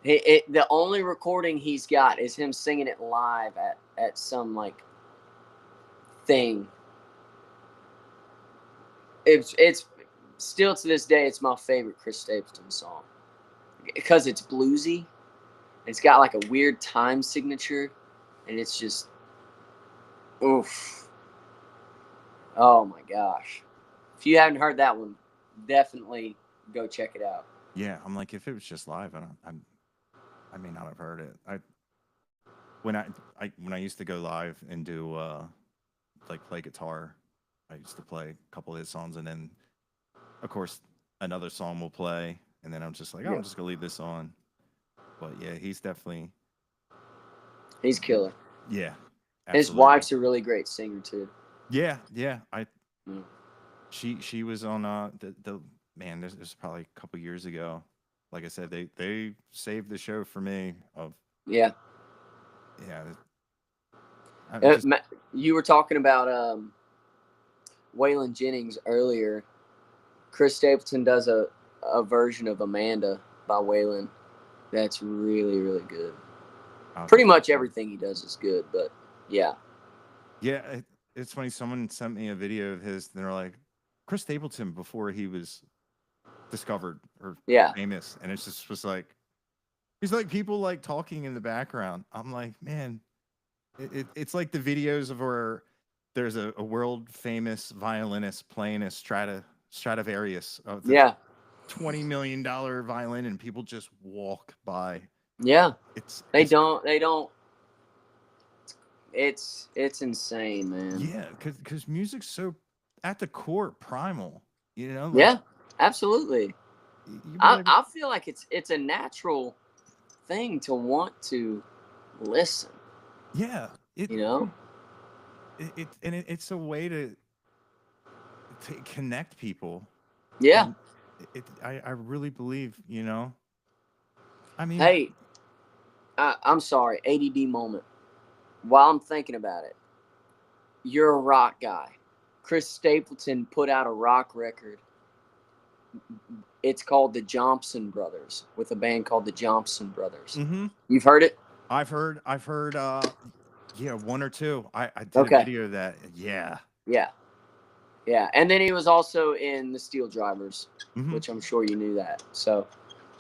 the only recording he's got is him singing it live at some like thing. It's still to this day, it's my favorite Chris Stapleton song because it's bluesy. It's got like a weird time signature, and it's just, oof. Oh my gosh. If you haven't heard that one, definitely go check it out. Yeah, I'm like, if it was just live, I may not have heard it. When I used to go live and do like play guitar, I used to play a couple of his songs, and then of course another song will play, and then I'm just like, oh, I'm just gonna leave this on. But yeah, he's killer. Yeah, His absolutely. wife's a really great singer too. Yeah. She was on the man. This was probably a couple years ago. Like I said, they saved the show for me. Yeah. Just, you were talking about Waylon Jennings earlier. Chris Stapleton does a version of Amanda by Waylon that's really, really good. Pretty much everything he does is good, but yeah. Yeah, it's funny. Someone sent me a video of his, and they're like, Chris Stapleton before he was discovered or famous, and it's just was like, he's like people like talking in the background. I'm like, man, it's like the videos of where there's a world famous violinist playing a Stradivarius of the $20 million violin, and people just walk by. Yeah, they don't. It's insane, man. Yeah, because music's so at the core primal, you know. Like, yeah, absolutely. I feel like it's a natural thing to want to listen. Yeah, you know, it's a way to connect people. Yeah, I really believe, you know. I mean, hey, I'm sorry, ADD moment. While I'm thinking about it, you're a rock guy. Chris Stapleton put out a rock record. It's called the Johnson Brothers, with a band called the Johnson Brothers. Mm-hmm. You've heard it? I've heard. Yeah, one or two. I did a video of that. Yeah. And then he was also in the Steel Drivers, which I'm sure you knew that. So,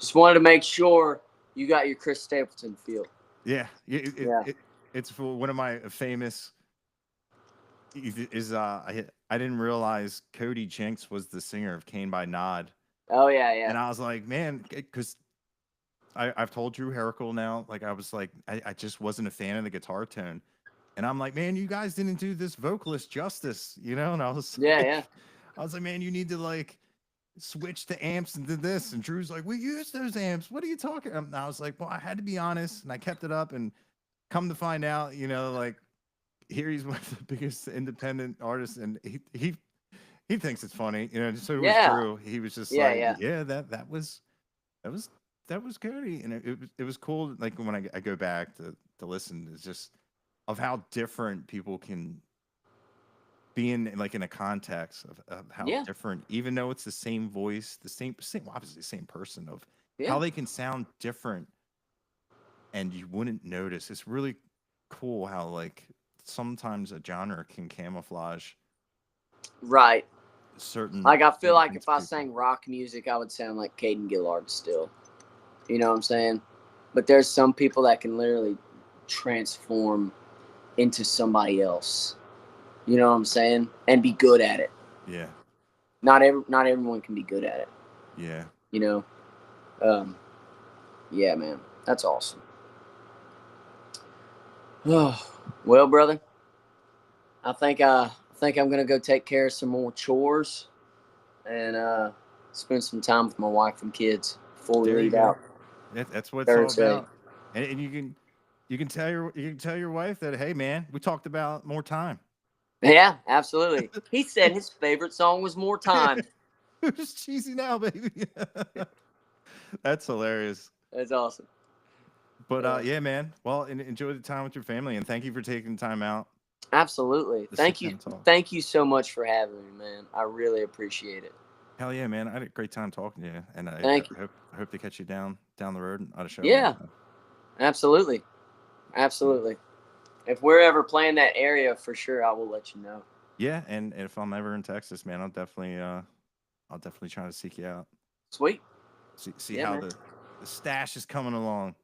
just wanted to make sure you got your Chris Stapleton feel. Yeah. It's for one of my famous. I didn't realize Cody Jinks was the singer of Cane by Nod. Oh yeah. And I was like, man, because I've told Drew Herrickle now, like I was like, I just wasn't a fan of the guitar tone. And I'm like, man, you guys didn't do this vocalist justice, you know? And I was I was like, man, you need to like switch to amps and did this. And Drew's like, we use those amps. What are you talking about? And I was like, well, I had to be honest, and I kept it up, and come to find out, you know, like here he's one of the biggest independent artists, and he thinks it's funny, you know. So it was Drew. He was just that was Cody, and it was cool. Like when I go back to listen, it's just of how different people can be in a context of how different, even though it's the same voice, the same obviously the same person, of how they can sound different, and you wouldn't notice. It's really cool how like sometimes a genre can camouflage certain, like I feel like if I sang rock music, I would sound like Caden Gillard still, you know what I'm saying? But there's some people that can literally transform into somebody else, you know what I'm saying, and be good at it. Not everyone can be good at it, you know. Yeah, man, that's awesome. Well, brother, I think I'm gonna go take care of some more chores and spend some time with my wife and kids before we leave out. That's what it's all about. And you can tell your wife that, hey man, we talked about more time. Yeah, absolutely. He said his favorite song was More Time. Who's cheesy now, baby? That's hilarious. That's awesome. But yeah, man. Well, enjoy the time with your family, and thank you for taking time out. Absolutely. Thank you. Thank you so much for having me, man. I really appreciate it. Hell yeah, man. I had a great time talking to you, and I hope to catch you down the road on a show. Yeah, absolutely. If we're ever playing that area, for sure, I will let you know. Yeah, and if I'm ever in Texas, man, I'll definitely try to seek you out. Sweet. See Yeah, how man. the stash is coming along.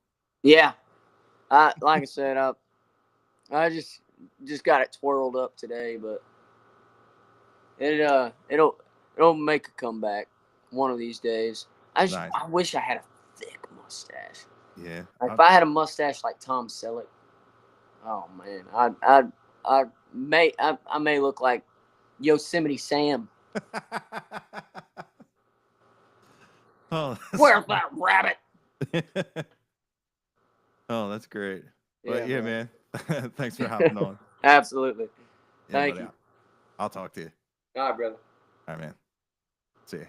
Yeah. Like I said, I just got it twirled up today, but it'll make a comeback one of these days. Nice. I wish I had a thick mustache. Yeah. Like if I had a mustache like Tom Selleck, oh man, I may look like Yosemite Sam. Oh, Where's that rabbit? oh, that's great. But yeah, man. man. Thanks for hopping on. Absolutely. Yeah, Thank buddy. you. I'll talk to you. All right, brother. All right, man. See ya.